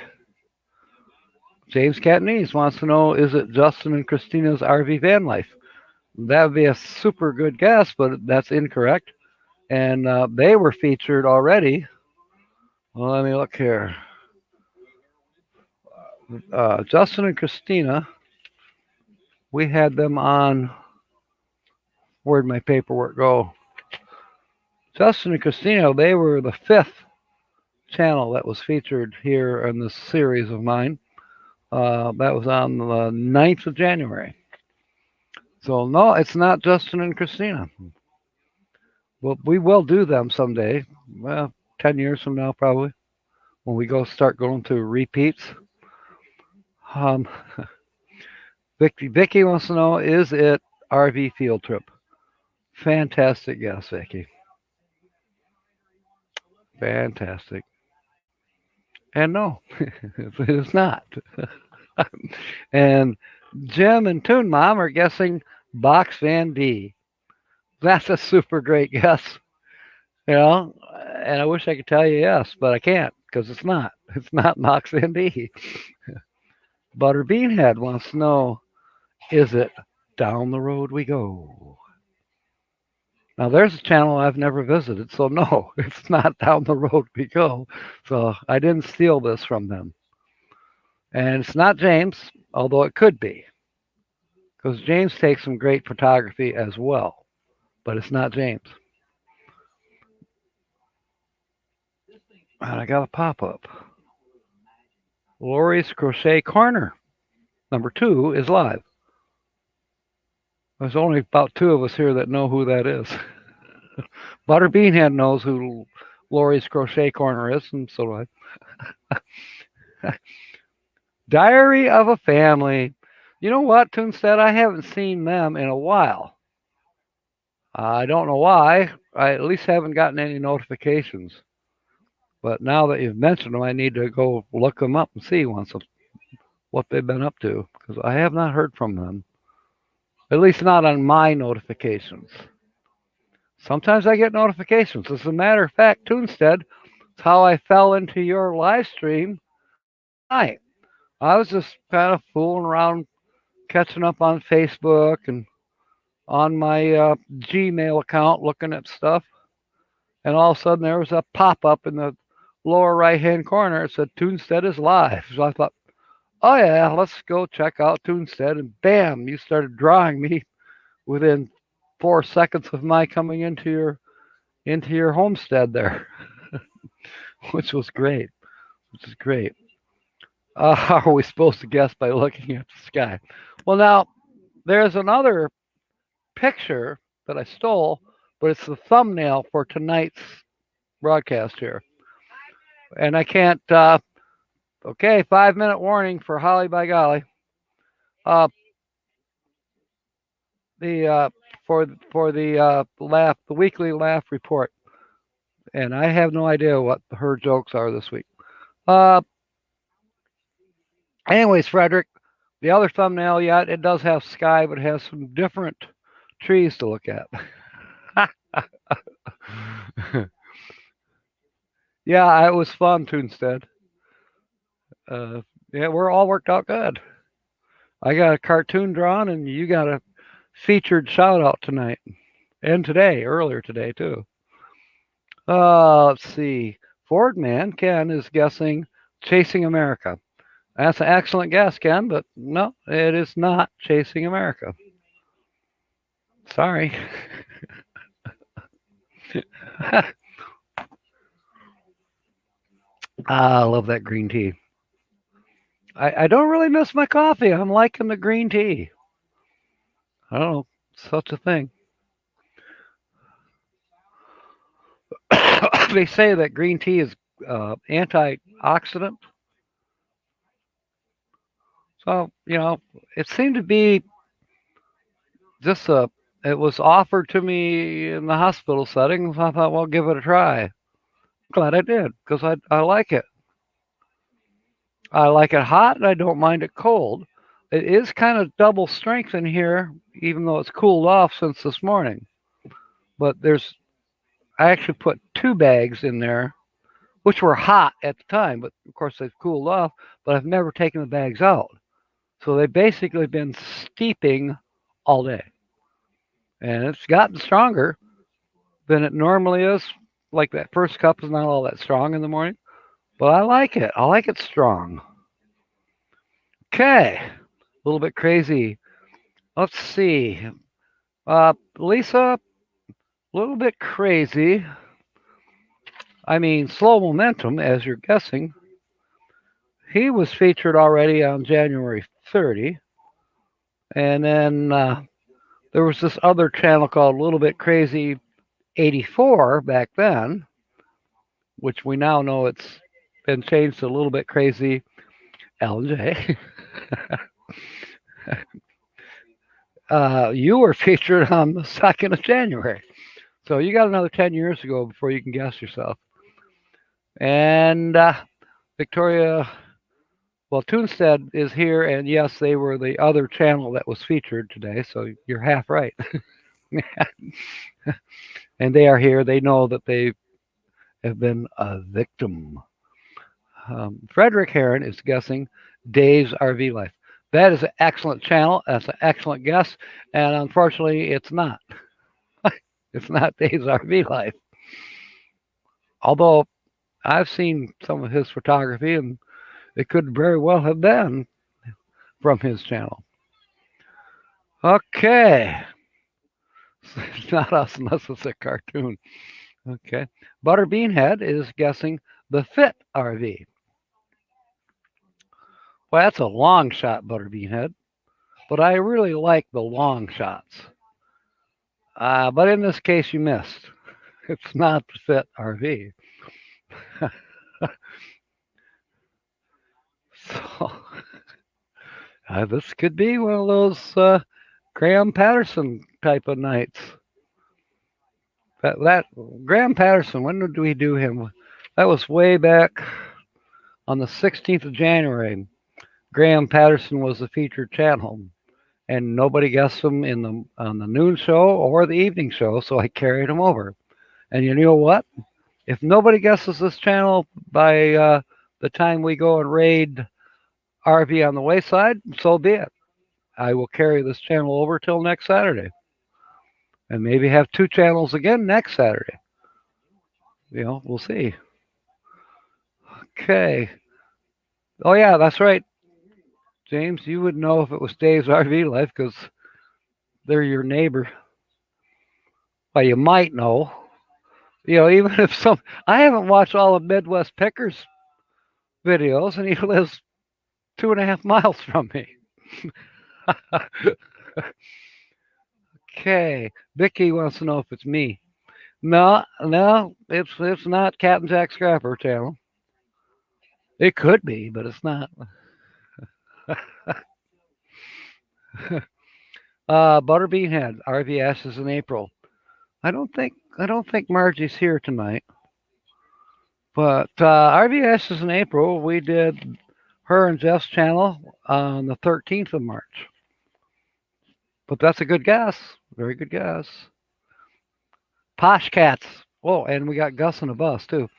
James Catanese wants to know, is it Justin and Christina's RV van life? That would be a super good guess, but that's incorrect. And they were featured already. Well, let me look here. Justin and Christina, we had them on. Where'd my paperwork go? Justin and Christina, they were the fifth channel that was featured here in this series of mine. That was on the 9th of January. So, no, it's not Justin and Christina. Well, we will do them someday. Well, 10 years from now, probably, when we start going to repeats. Um, Vicky wants to know, is it RV field trip? Fantastic guess, Vicky. Fantastic. And no, it is not. And Jim and Toon Mom are guessing Box Van D. That's a super great guess, you know. And I wish I could tell you yes, but I can't because it's not. It's not Box Van D. Butter Beanhead wants to know, is it Down the Road We Go? Now there's a channel I've never visited, so no, it's not Down the Road We Go. So I didn't steal this from them. And it's not James, although it could be, because James takes some great photography as well, but it's not James. And I got a pop up. Lori's Crochet Corner, #2, is live. There's only about two of us here that know who that is. Butter Beanhead knows who Lori's Crochet Corner is, and so do I. Diary of a Family. You know what, Toonstead? I haven't seen them in a while. I don't know why. I at least haven't gotten any notifications. But now that you've mentioned them, I need to go look them up and see what they've been up to, because I have not heard from them. At least not on my notifications. Sometimes I get notifications. As a matter of fact, Toonstead, it's how I fell into your live stream last night. I was just kind of fooling around, catching up on Facebook and on my Gmail account, looking at stuff. And all of a sudden, there was a pop up in the lower right hand corner. It said Toonstead is live. So I thought, oh, yeah, let's go check out Toonstead. And bam, you started drawing me within 4 seconds of my coming into your homestead there, which was great. Which is great. How are we supposed to guess by looking at the sky? Well, now there's another picture that I stole, but it's the thumbnail for tonight's broadcast here, and I can't. Okay, 5-minute warning for Holly by golly. Uh, the for the weekly laugh report, and I have no idea what her jokes are this week. Uh, Anyways, Frederick, the other thumbnail, yeah, it does have sky, but it has some different trees to look at. Yeah, it was fun, Toonstead. Yeah, we're all worked out good. I got a cartoon drawn, and you got a featured shout out tonight and today, earlier today too. Let's see. Ford Man Ken is guessing Chasing America. That's an excellent guess, Ken, but no, it is not Chasing America. Sorry. I love that green tea. I don't really miss my coffee. I'm liking the green tea. I don't know, such a thing. They say that green tea is antioxidant. So, it seemed to be just it was offered to me in the hospital setting. So I thought, well, give it a try. Glad I did because I like it. I like it hot and I don't mind it cold. It is kind of double strength in here, even though it's cooled off since this morning. But I actually put 2 bags in there, which were hot at the time, but of course they've cooled off. But I've never taken the bags out. So they've basically been steeping all day. And it's gotten stronger than it normally is. Like that first cup is not all that strong in the morning, but I like it. I like it strong. Okay, a little bit crazy. Let's see. Lisa, a little bit crazy. I mean, slow momentum, as you're guessing. He was featured already on January 30. And then there was this other channel called A Little Bit Crazy 84 back then, which we now know it's been changed to A Little Bit Crazy LJ. You were featured on the 2nd of January. So you got another 10 years to go before you can guess yourself. And Victoria, well, Toonstead is here, and yes, they were the other channel that was featured today, so you're half right. And they are here. They know that they have been a victim. Frederick Heron is guessing Dave's RV Life. That is an excellent channel. That's an excellent guess. And unfortunately, it's not. It's not Dave's RV Life. Although I've seen some of his photography, and it could very well have been from his channel. Okay. It's not us unless it's a cartoon. Okay. Butterbeanhead is guessing the Fit RV. Well, that's a long shot, Butterbeanhead. But I really like the long shots. But in this case, you missed. It's not the Fit RV. So this could be one of those Graham Patterson type of nights. That Graham Patterson, when did we do him? That was way back on the 16th of January. Graham Patterson was the featured channel, and nobody guessed him on the noon show or the evening show, so I carried him over. And you know what? If nobody guesses this channel by the time we go and raid RV on the Wayside, so be it. I will carry this channel over till next Saturday, and maybe have 2 channels again next Saturday. We'll see. Okay. Oh yeah, that's right. James, you would know if it was Dave's RV Life because they're your neighbor. Well, you might know. Even if I haven't watched all of Midwest Picker's videos, and he lives 2.5 miles from me. Okay, Vicky wants to know if it's me. No, it's not CaptainJack Scrapper channel. It could be, but it's not. Butterbeanhead, RV Ashes in April. I don't think Margie's here tonight. But RV Ashes in April, we did her and Jeff's channel on the 13th of March. But that's a good guess. Very good guess. Posh Cats. Oh, and we got Gus on a bus too.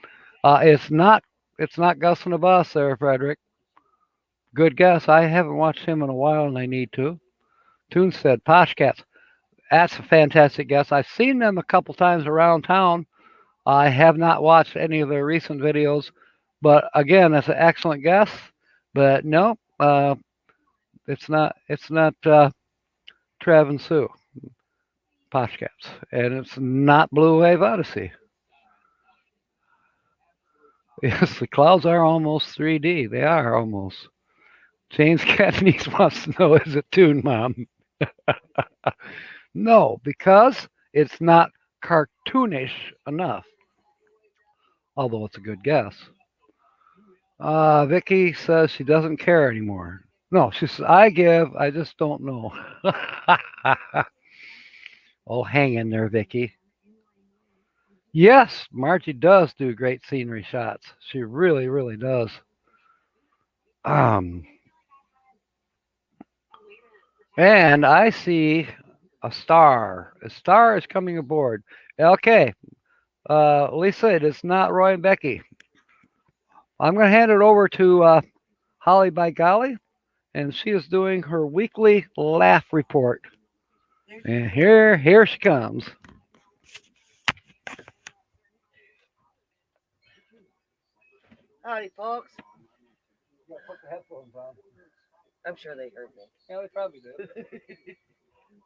It's not Gus on a bus there, Frederick. Good guess. I haven't watched him in a while, and I need to. Toon said Posh Cats. That's a fantastic guess. I've seen them a couple times around town. I have not watched any of their recent videos, but again, that's an excellent guess. But no, it's not. It's not Trav and Sue Poshcats, and it's not Blue Wave Odyssey. Yes, the clouds are almost 3D. They are almost. James Catanese wants to know, is it Toon Mom? No, because it's not cartoonish enough, although it's a good guess. Vicky says she doesn't care anymore. No, she says, I give, I just don't know. Oh, hang in there, Vicky. Yes, Margie does do great scenery shots. She really, really does. Um, and I see a star. A star is coming aboard. Okay, Lisa, it is not Roy and Becky. I'm going to hand it over to Holly by golly, and she is doing her weekly laugh report. And here she comes. Howdy, folks. Put the headphones on. I'm sure they heard me. Yeah, they probably did.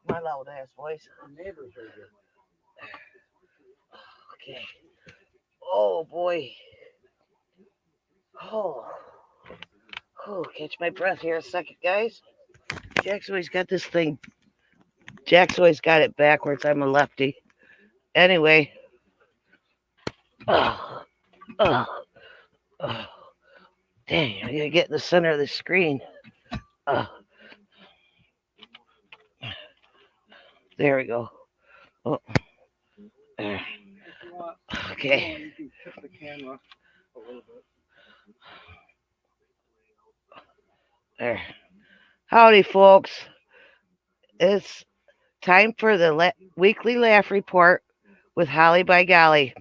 My loud ass voice. The neighbors heard you. Okay. Oh boy. Oh. Oh, catch my breath here a second, guys. Jack's always got this thing. Jack's always got it backwards. I'm a lefty. Anyway. Oh. Oh. Oh. Dang, I gotta get in the center of the screen. Oh. There we go. Oh. There. Okay. You can tip the camera a little bit. There. Howdy, folks. It's time for the weekly laugh report with Holly by golly.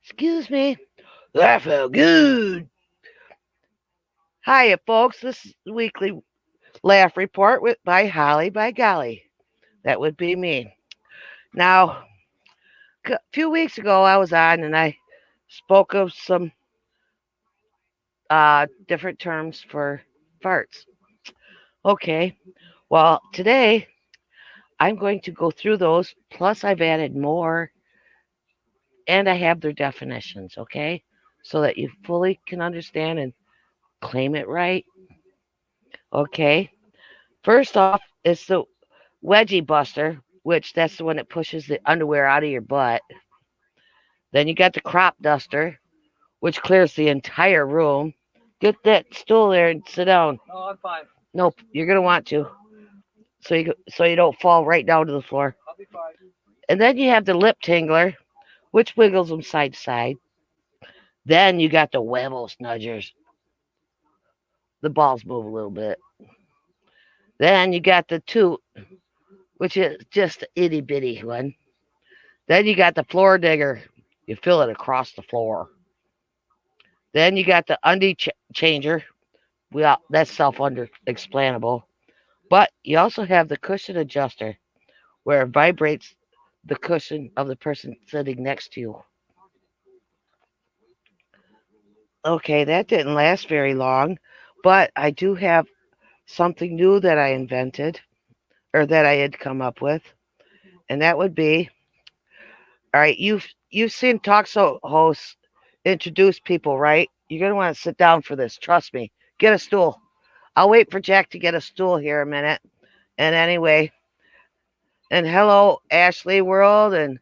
Excuse me. That felt good. Hiya, folks. This is the weekly laugh report by Holly by golly. That would be me. Now, a few weeks ago, I was on and I spoke of some different terms for farts. Okay. Well, today I'm going to go through those. Plus, I've added more and I have their definitions, okay? So that you fully can understand and claim it right. Okay. First off, it's the wedgie buster, which that's the one that pushes the underwear out of your butt. Then you got the crop duster, which clears the entire room. Get that stool there and sit down. No, I'm fine. Nope, you're gonna want to, so you don't fall right down to the floor. I'll be fine. And then you have the lip tingler, which wiggles them side to side. Then you got the huevo snudgers. The balls move a little bit. Then you got the toot, which is just an itty bitty one. Then you got the floor digger. You feel it across the floor. Then you got the undie changer. Well, that's self-explainable. But you also have the cushion adjuster, where it vibrates the cushion of the person sitting next to you. Okay, that didn't last very long, but I do have something new that I invented, or that I had come up with, and that would be, all right, you've seen talk show hosts introduce people, right? You're gonna want to sit down for this. Trust me. Get a stool. I'll wait for Jack to get a stool here a minute. And anyway, and hello, Ashley World and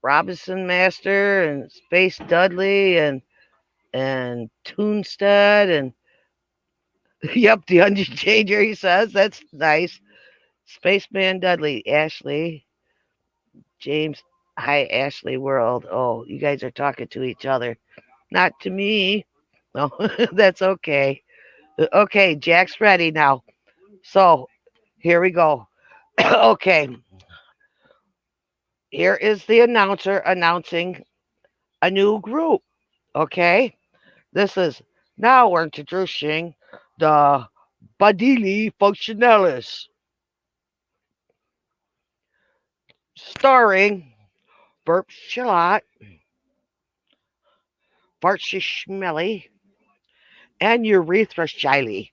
Robinson Master and Space Dudley and Toonstead and yep, the onion changer, he says. That's nice. Spaceman Dudley, Ashley, James. Hi, Ashley World. Oh, you guys are talking to each other. Not to me. No, that's okay. Okay, Jack's ready now. So here we go. Okay. Here is the announcer announcing a new group. Okay. This is now we're introducing the Badili Functionalis, starring Burp Shallot, Fartshishmelly, and Urethra Shiley.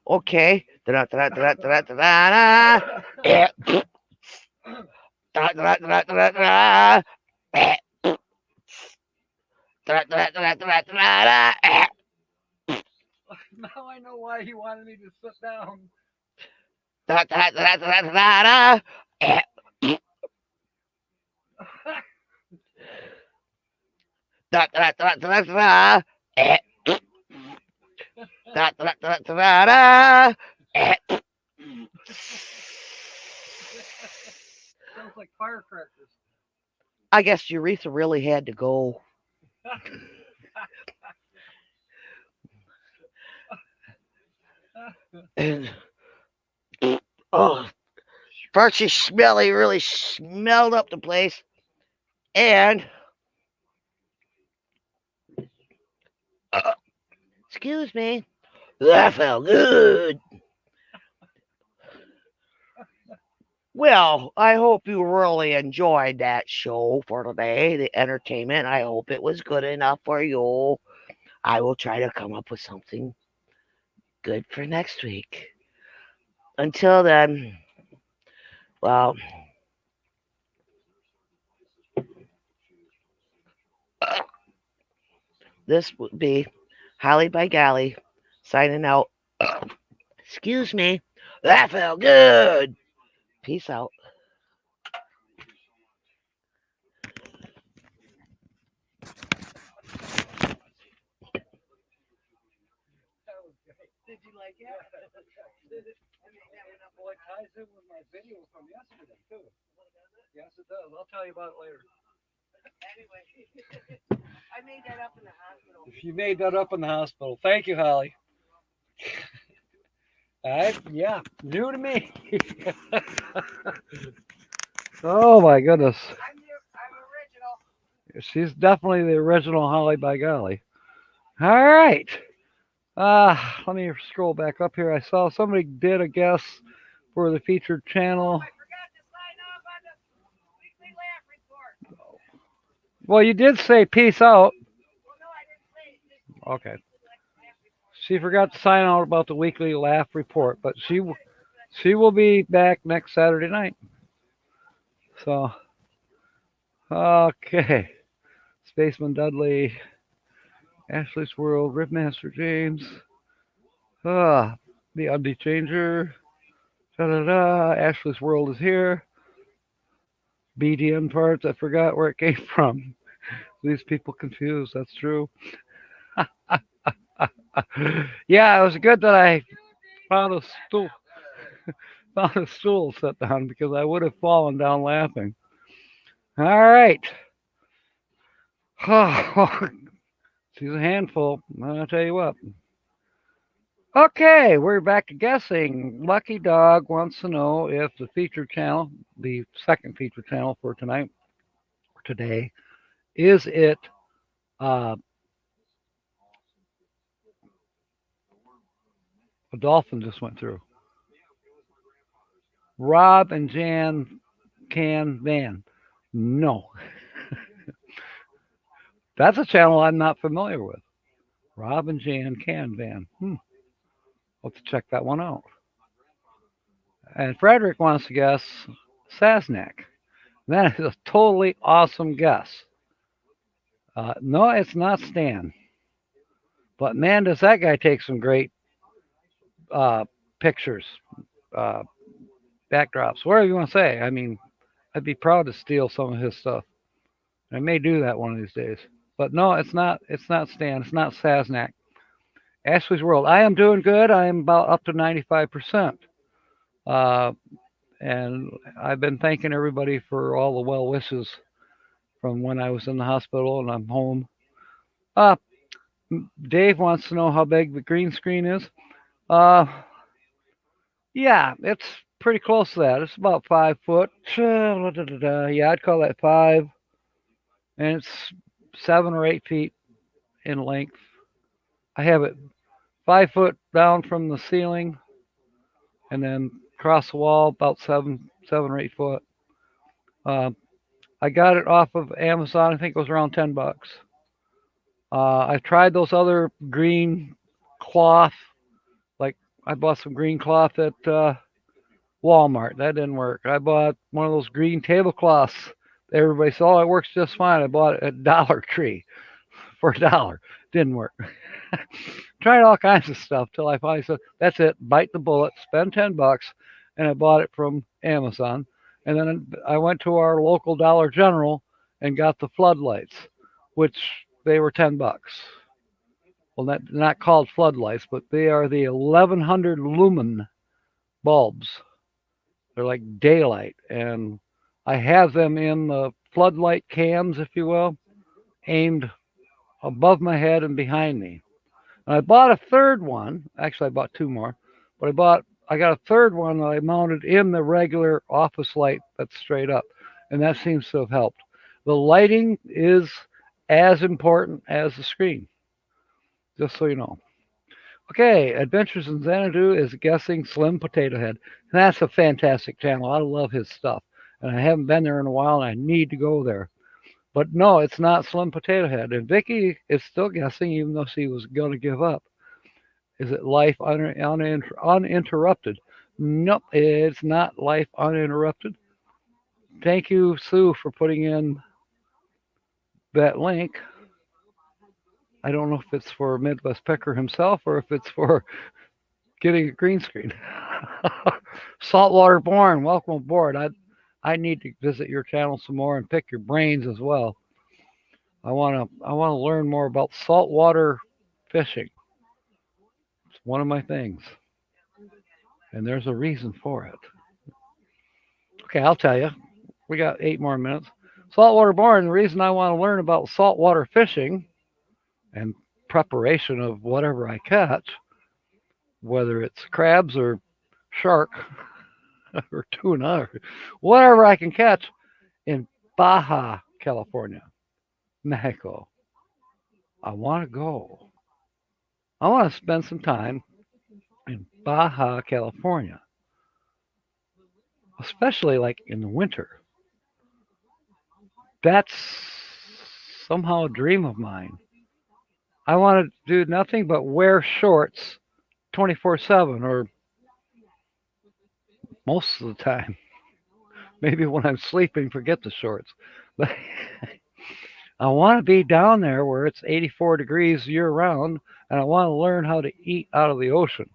Okay. Da-da-da-da-da-da-da-da. Eh. Da-da-da-da-da-da-da. Eh. Da-da-da-da-da-da-da. Eh. Now I know why he wanted me to sit down. Da-da-da-da-da-da-da. Eh. Da-da-da-da-da-da. Eh. Da-da-da-da-da-da. Eh. Sounds like firecrackers. I guess Urethra really had to go. And oh, first she smelly really smelled up the place, and uh, excuse me, that felt good. Well, I hope you really enjoyed that show for today, the entertainment. I hope it was good enough for you. I will try to come up with something good for next week. Until then, well, this would be Holly by Golly signing out. Excuse me. That felt good. Peace out. Did you like it? I mean, well, it ties in with my video from yesterday too. Yes, it does. I'll tell you about it later. Anyway, I made that up in the hospital. If you made that up in the hospital, thank you, Holly. Yeah, new to me. Oh my goodness, I'm original. she's definitely the original Holly by golly. All right. Let me scroll back up here. I saw somebody did a guess for the featured channel. I forgot to sign off on the weekly laugh report. Well, you did say peace out. Well, no, I didn't say it. Just Okay. laugh report. She forgot to sign out about the weekly laugh report, but she will be back next Saturday night. So, okay. Spaceman Dudley, Ashley's World, Ripmaster James, the Undie Changer, da da da. Ashley's World is here. BDN parts, I forgot where it came from. These people confused, that's true. Yeah, it was good that I found a stool, found a stool to sit down because I would have fallen down laughing. All right. She's a handful. I'll tell you what. Okay, we're back to guessing. Lucky Dog wants to know if the feature channel, the second feature channel for tonight, today, is it uh, a dolphin just went through? Rob and Jan Can Van. No, that's a channel I'm not familiar with. Rob and Jan Can Van. I'll have to check that one out. And Frederick wants to guess Sasnak. That is a totally awesome guess. No, it's not Stan. But man, does that guy take some great uh, pictures, uh, backdrops, whatever you want to say. I mean, I'd be proud to steal some of his stuff. I may do that one of these days. But no, it's not. It's not Stan. It's not Sasnak. Ashley's World. I am doing good. I am about up to 95%. Uh, and I've been thanking everybody for all the well wishes from when I was in the hospital and I'm home. Uh, Dave wants to know how big the green screen is. Uh, yeah, it's pretty close to that. It's about 5 foot. Yeah, I'd call that five, and it's 7 or 8 feet in length. I have it 5 foot down from the ceiling, and then across the wall about 7 or 8 foot. Uh, I got it off of Amazon. I think it was around $10. I tried those other green cloth. Like I bought some green cloth at Walmart. That didn't work. I bought one of those green tablecloths. Everybody said, "Oh, it works just fine." I bought it at Dollar Tree for $1. Didn't work. Tried all kinds of stuff till I finally said, "That's it. Bite the bullet. Spend $10." And I bought it from Amazon. And then I went to our local Dollar General and got the floodlights, which they were $10. Well, not called floodlights, but they are the 1100 lumen bulbs. They're like daylight, and I have them in the floodlight cams, if you will, aimed above my head and behind me. And I bought a third one. Actually, I bought two more, but I got a third one that I mounted in the regular office light that's straight up, and that seems to have helped. The lighting is as important as the screen, just so you know. Okay, Adventures in Xanadu is guessing Slim Potato Head. And that's a fantastic channel. I love his stuff. And I haven't been there in a while, and I need to go there. But no, it's not Slim Potato Head. And Vicky is still guessing, even though she was going to give up. Is it Life Uninterrupted? Nope, it's not Life Uninterrupted. Thank you, Sue, for putting in that link. I don't know if it's for Midwest Pecker himself or if it's for getting a green screen. Saltwater Born, welcome aboard. I need to visit your channel some more and pick your brains as well. I wanna learn more about saltwater fishing. It's one of my things, and there's a reason for it. Okay, I'll tell you. We got 8 more minutes. Saltwater Born. The reason I want to learn about saltwater fishing and preparation of whatever I catch, whether it's crabs or shark or tuna or whatever I can catch in Baja California, Mexico. I want to go. I want to spend some time in Baja California, especially like in the winter. That's somehow a dream of mine. I want to do nothing but wear shorts 24/7 or most of the time. Maybe when I'm sleeping, forget the shorts. But I want to be down there where it's 84 degrees year round, and I want to learn how to eat out of the ocean.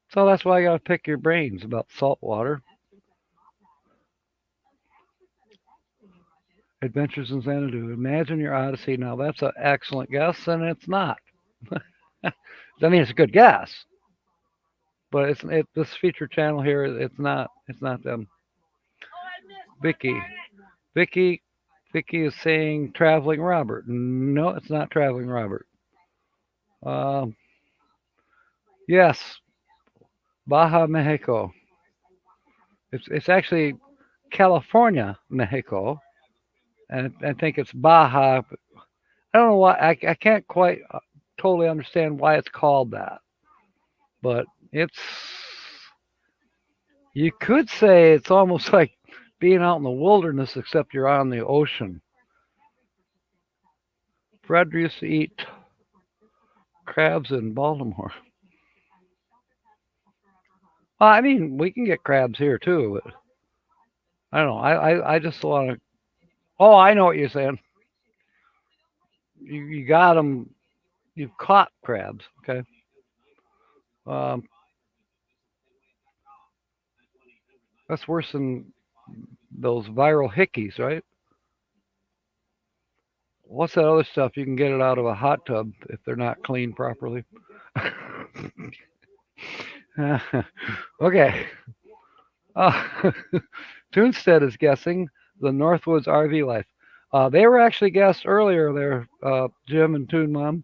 So that's why I got to pick your brains about salt water. Adventures in Xanadu. Imagine your Odyssey. Now that's an excellent guess, and it's not. I mean, it's a good guess, but this feature channel here. It's not. It's not them. Vicky. Vicky. Vicky is saying traveling Robert. No, it's not traveling Robert. Um, yes, Baja Mexico. It's actually California, Mexico, and I think it's Baja. I don't know why. I can't quite totally understand why it's called that, but it's. You could say it's almost like being out in the wilderness, except you're on the ocean. Fred used to eat crabs in Baltimore. I mean, we can get crabs here too, but I don't know. I just want to. Oh, I know what you're saying. You got them. You've caught crabs. Okay. Um, that's worse than those viral hickeys, right? What's that other stuff? You can get it out of a hot tub if they're not cleaned properly. Okay. Uh, Toonstead is guessing the Northwoods RV Life. They were actually guessed earlier there, Jim and Toon Mom.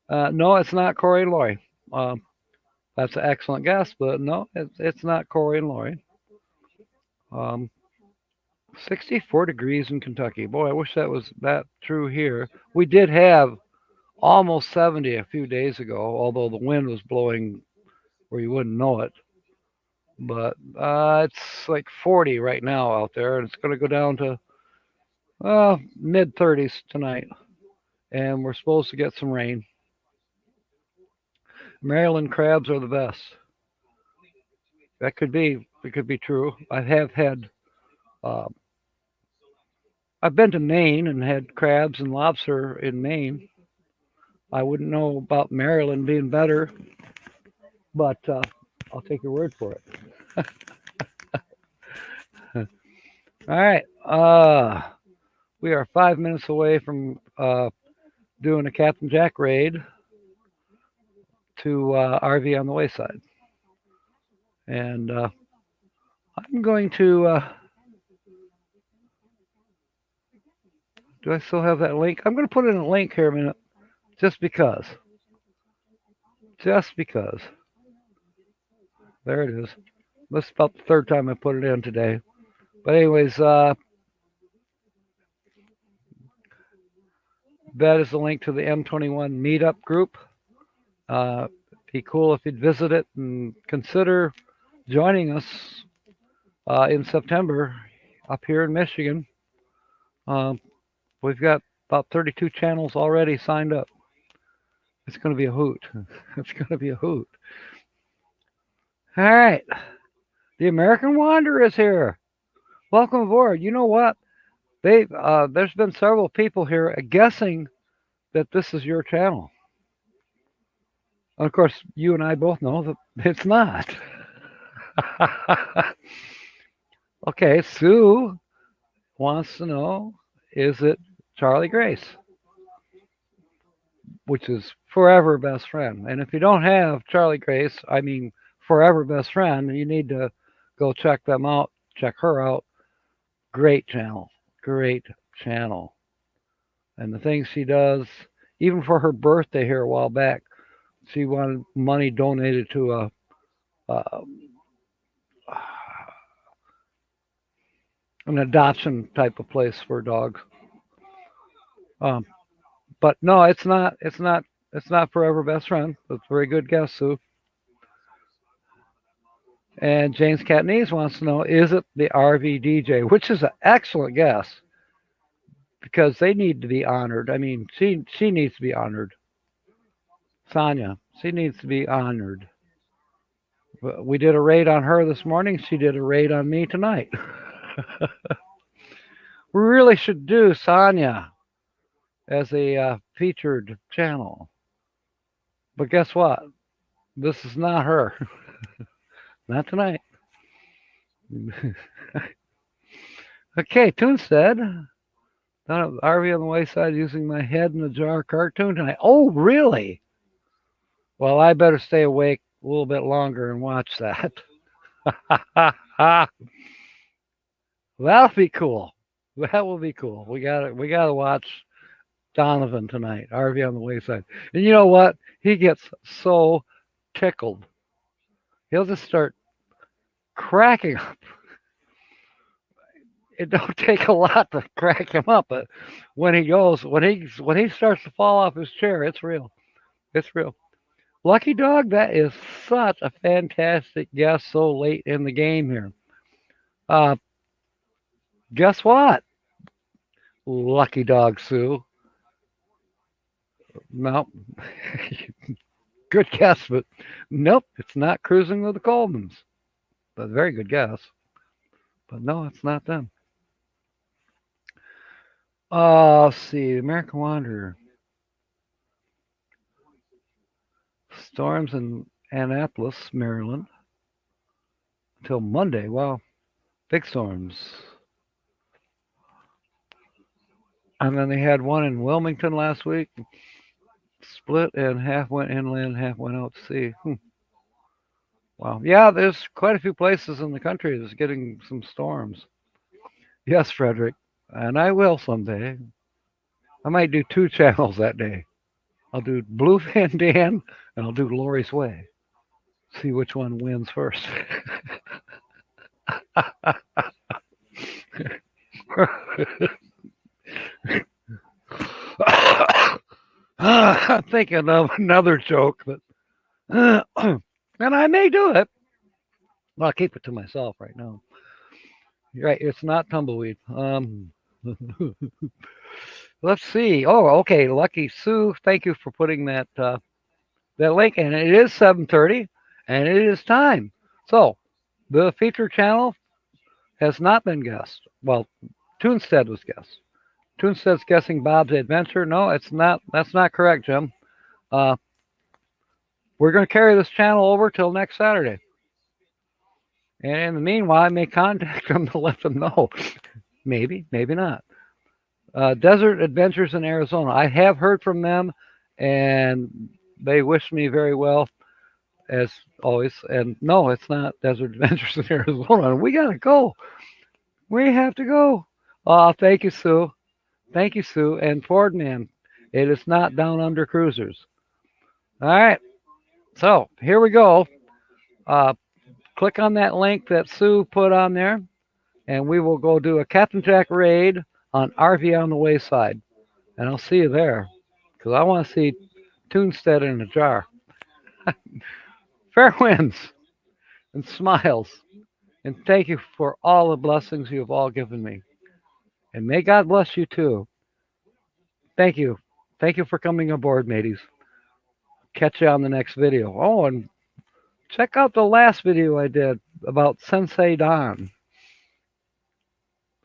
No, it's not Corey and Lori. That's an excellent guess, but no, it's not Corey and Lori. Um, 64 degrees in Kentucky. Boy, I wish that was that true here. We did have almost 70 a few days ago, although the wind was blowing where you wouldn't know it. But it's like 40 right now out there, and it's going to go down to mid 30s tonight. And we're supposed to get some rain. Maryland crabs are the best. That could be. It could be true. I have had. Uh, I've been to Maine and had crabs and lobster in Maine. I wouldn't know about Maryland being better, but I'll take your word for it. All right. We are 5 minutes away from doing a Captain Jack raid to RV on the Wayside. And I'm going to. Do I still have that link? I'm going to put in a link here a minute, just because. Just because. There it is. This is about the third time I put it in today. But anyways, that is the link to the M21 meetup group. Be cool if you'd visit it and consider joining us in September up here in Michigan. We've got about 32 channels already signed up. It's going to be a hoot. It's going to be a hoot. All right. The American Wanderer is here. Welcome aboard. You know what? There's been several people here guessing that this is your channel. And of course, you and I both know that it's not. Okay, Sue wants to know, is it Charlie Grace? Which is forever best friend. And if you don't have Charlie Grace, I mean forever best friend, you need to go check them out, check her out. Great channel. Great channel. And the things she does, even for her birthday here a while back, she wanted money donated to an adoption type of place for dogs. Um, but no, it's not. It's not. It's not Forever Best Friend. That's a very good guess, Sue. And James Catnese wants to know, is it the RV DJ? Which is an excellent guess because they need to be honored. I mean, she needs to be honored. Sonia, she needs to be honored. We did a raid on her this morning. She did a raid on me tonight. We really should do Sonia as a featured channel. But guess what? This is not her. Not tonight. Okay, Toonstead. RV on the Wayside using my head in a jar cartoon tonight. Oh, really? Well, I better stay awake a little bit longer and watch that. That'll be cool. That will be cool. We gotta watch Donovan tonight, RV on the Wayside. And you know what? He gets so tickled. He'll just start cracking up. It don't take a lot to crack him up, but when he starts to fall off his chair, it's real. It's real. Lucky Dog, that is such a fantastic guess so late in the game here. Guess what? Lucky Dog Sue. No. Good guess, but nope, it's not Cruising with the Colemans. But very good guess. But no, it's not them. Let's see. American Wanderer. Storms in Annapolis, Maryland. Until Monday. Wow. Big storms. And then they had one in Wilmington last week. Split and half went inland, half went out to sea. Wow. Yeah, there's quite a few places in the country that's getting some storms. Yes, Frederick. And I will someday. I might do 2 channels that day. I'll do Blue Van Dan and I'll do Lori's Way. See which one wins first. thinking of another joke that, and I may do it. Well, I'll keep it to myself right now. You're right. It's not tumbleweed. Let's see. Oh, okay. Lucky Sue, thank you for putting that link. And it is 7:30, and it is time. So the feature channel has not been guessed. Well, Toonstead was guessed. Toonstead's guessing Bob's Adventure. No, it's not. That's not correct, Jim. Uh, we're going to carry this channel over till next Saturday. And in the meanwhile, I may contact them to let them know. Maybe, maybe not. Desert Adventures in Arizona. I have heard from them, and they wish me very well, as always. And no, it's not Desert Adventures in Arizona. We got to go. We have to go. Oh, thank you, Sue. Thank you, Sue. And Fordman, it is not Down Under Cruisers. All right. So here we go. Uh, click on that link that Sue put on there, and we will go do a Captain Jack raid on RV on the Wayside. And I'll see you there because I want to see Toonstead in a jar. Fair winds and smiles. And thank you for all the blessings you have all given me. And may God bless you too. Thank you. Thank you for coming aboard, mateys. Catch you on the next video. Oh, and check out the last video I did about Sensei Don.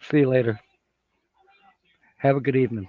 See you later. Have a good evening.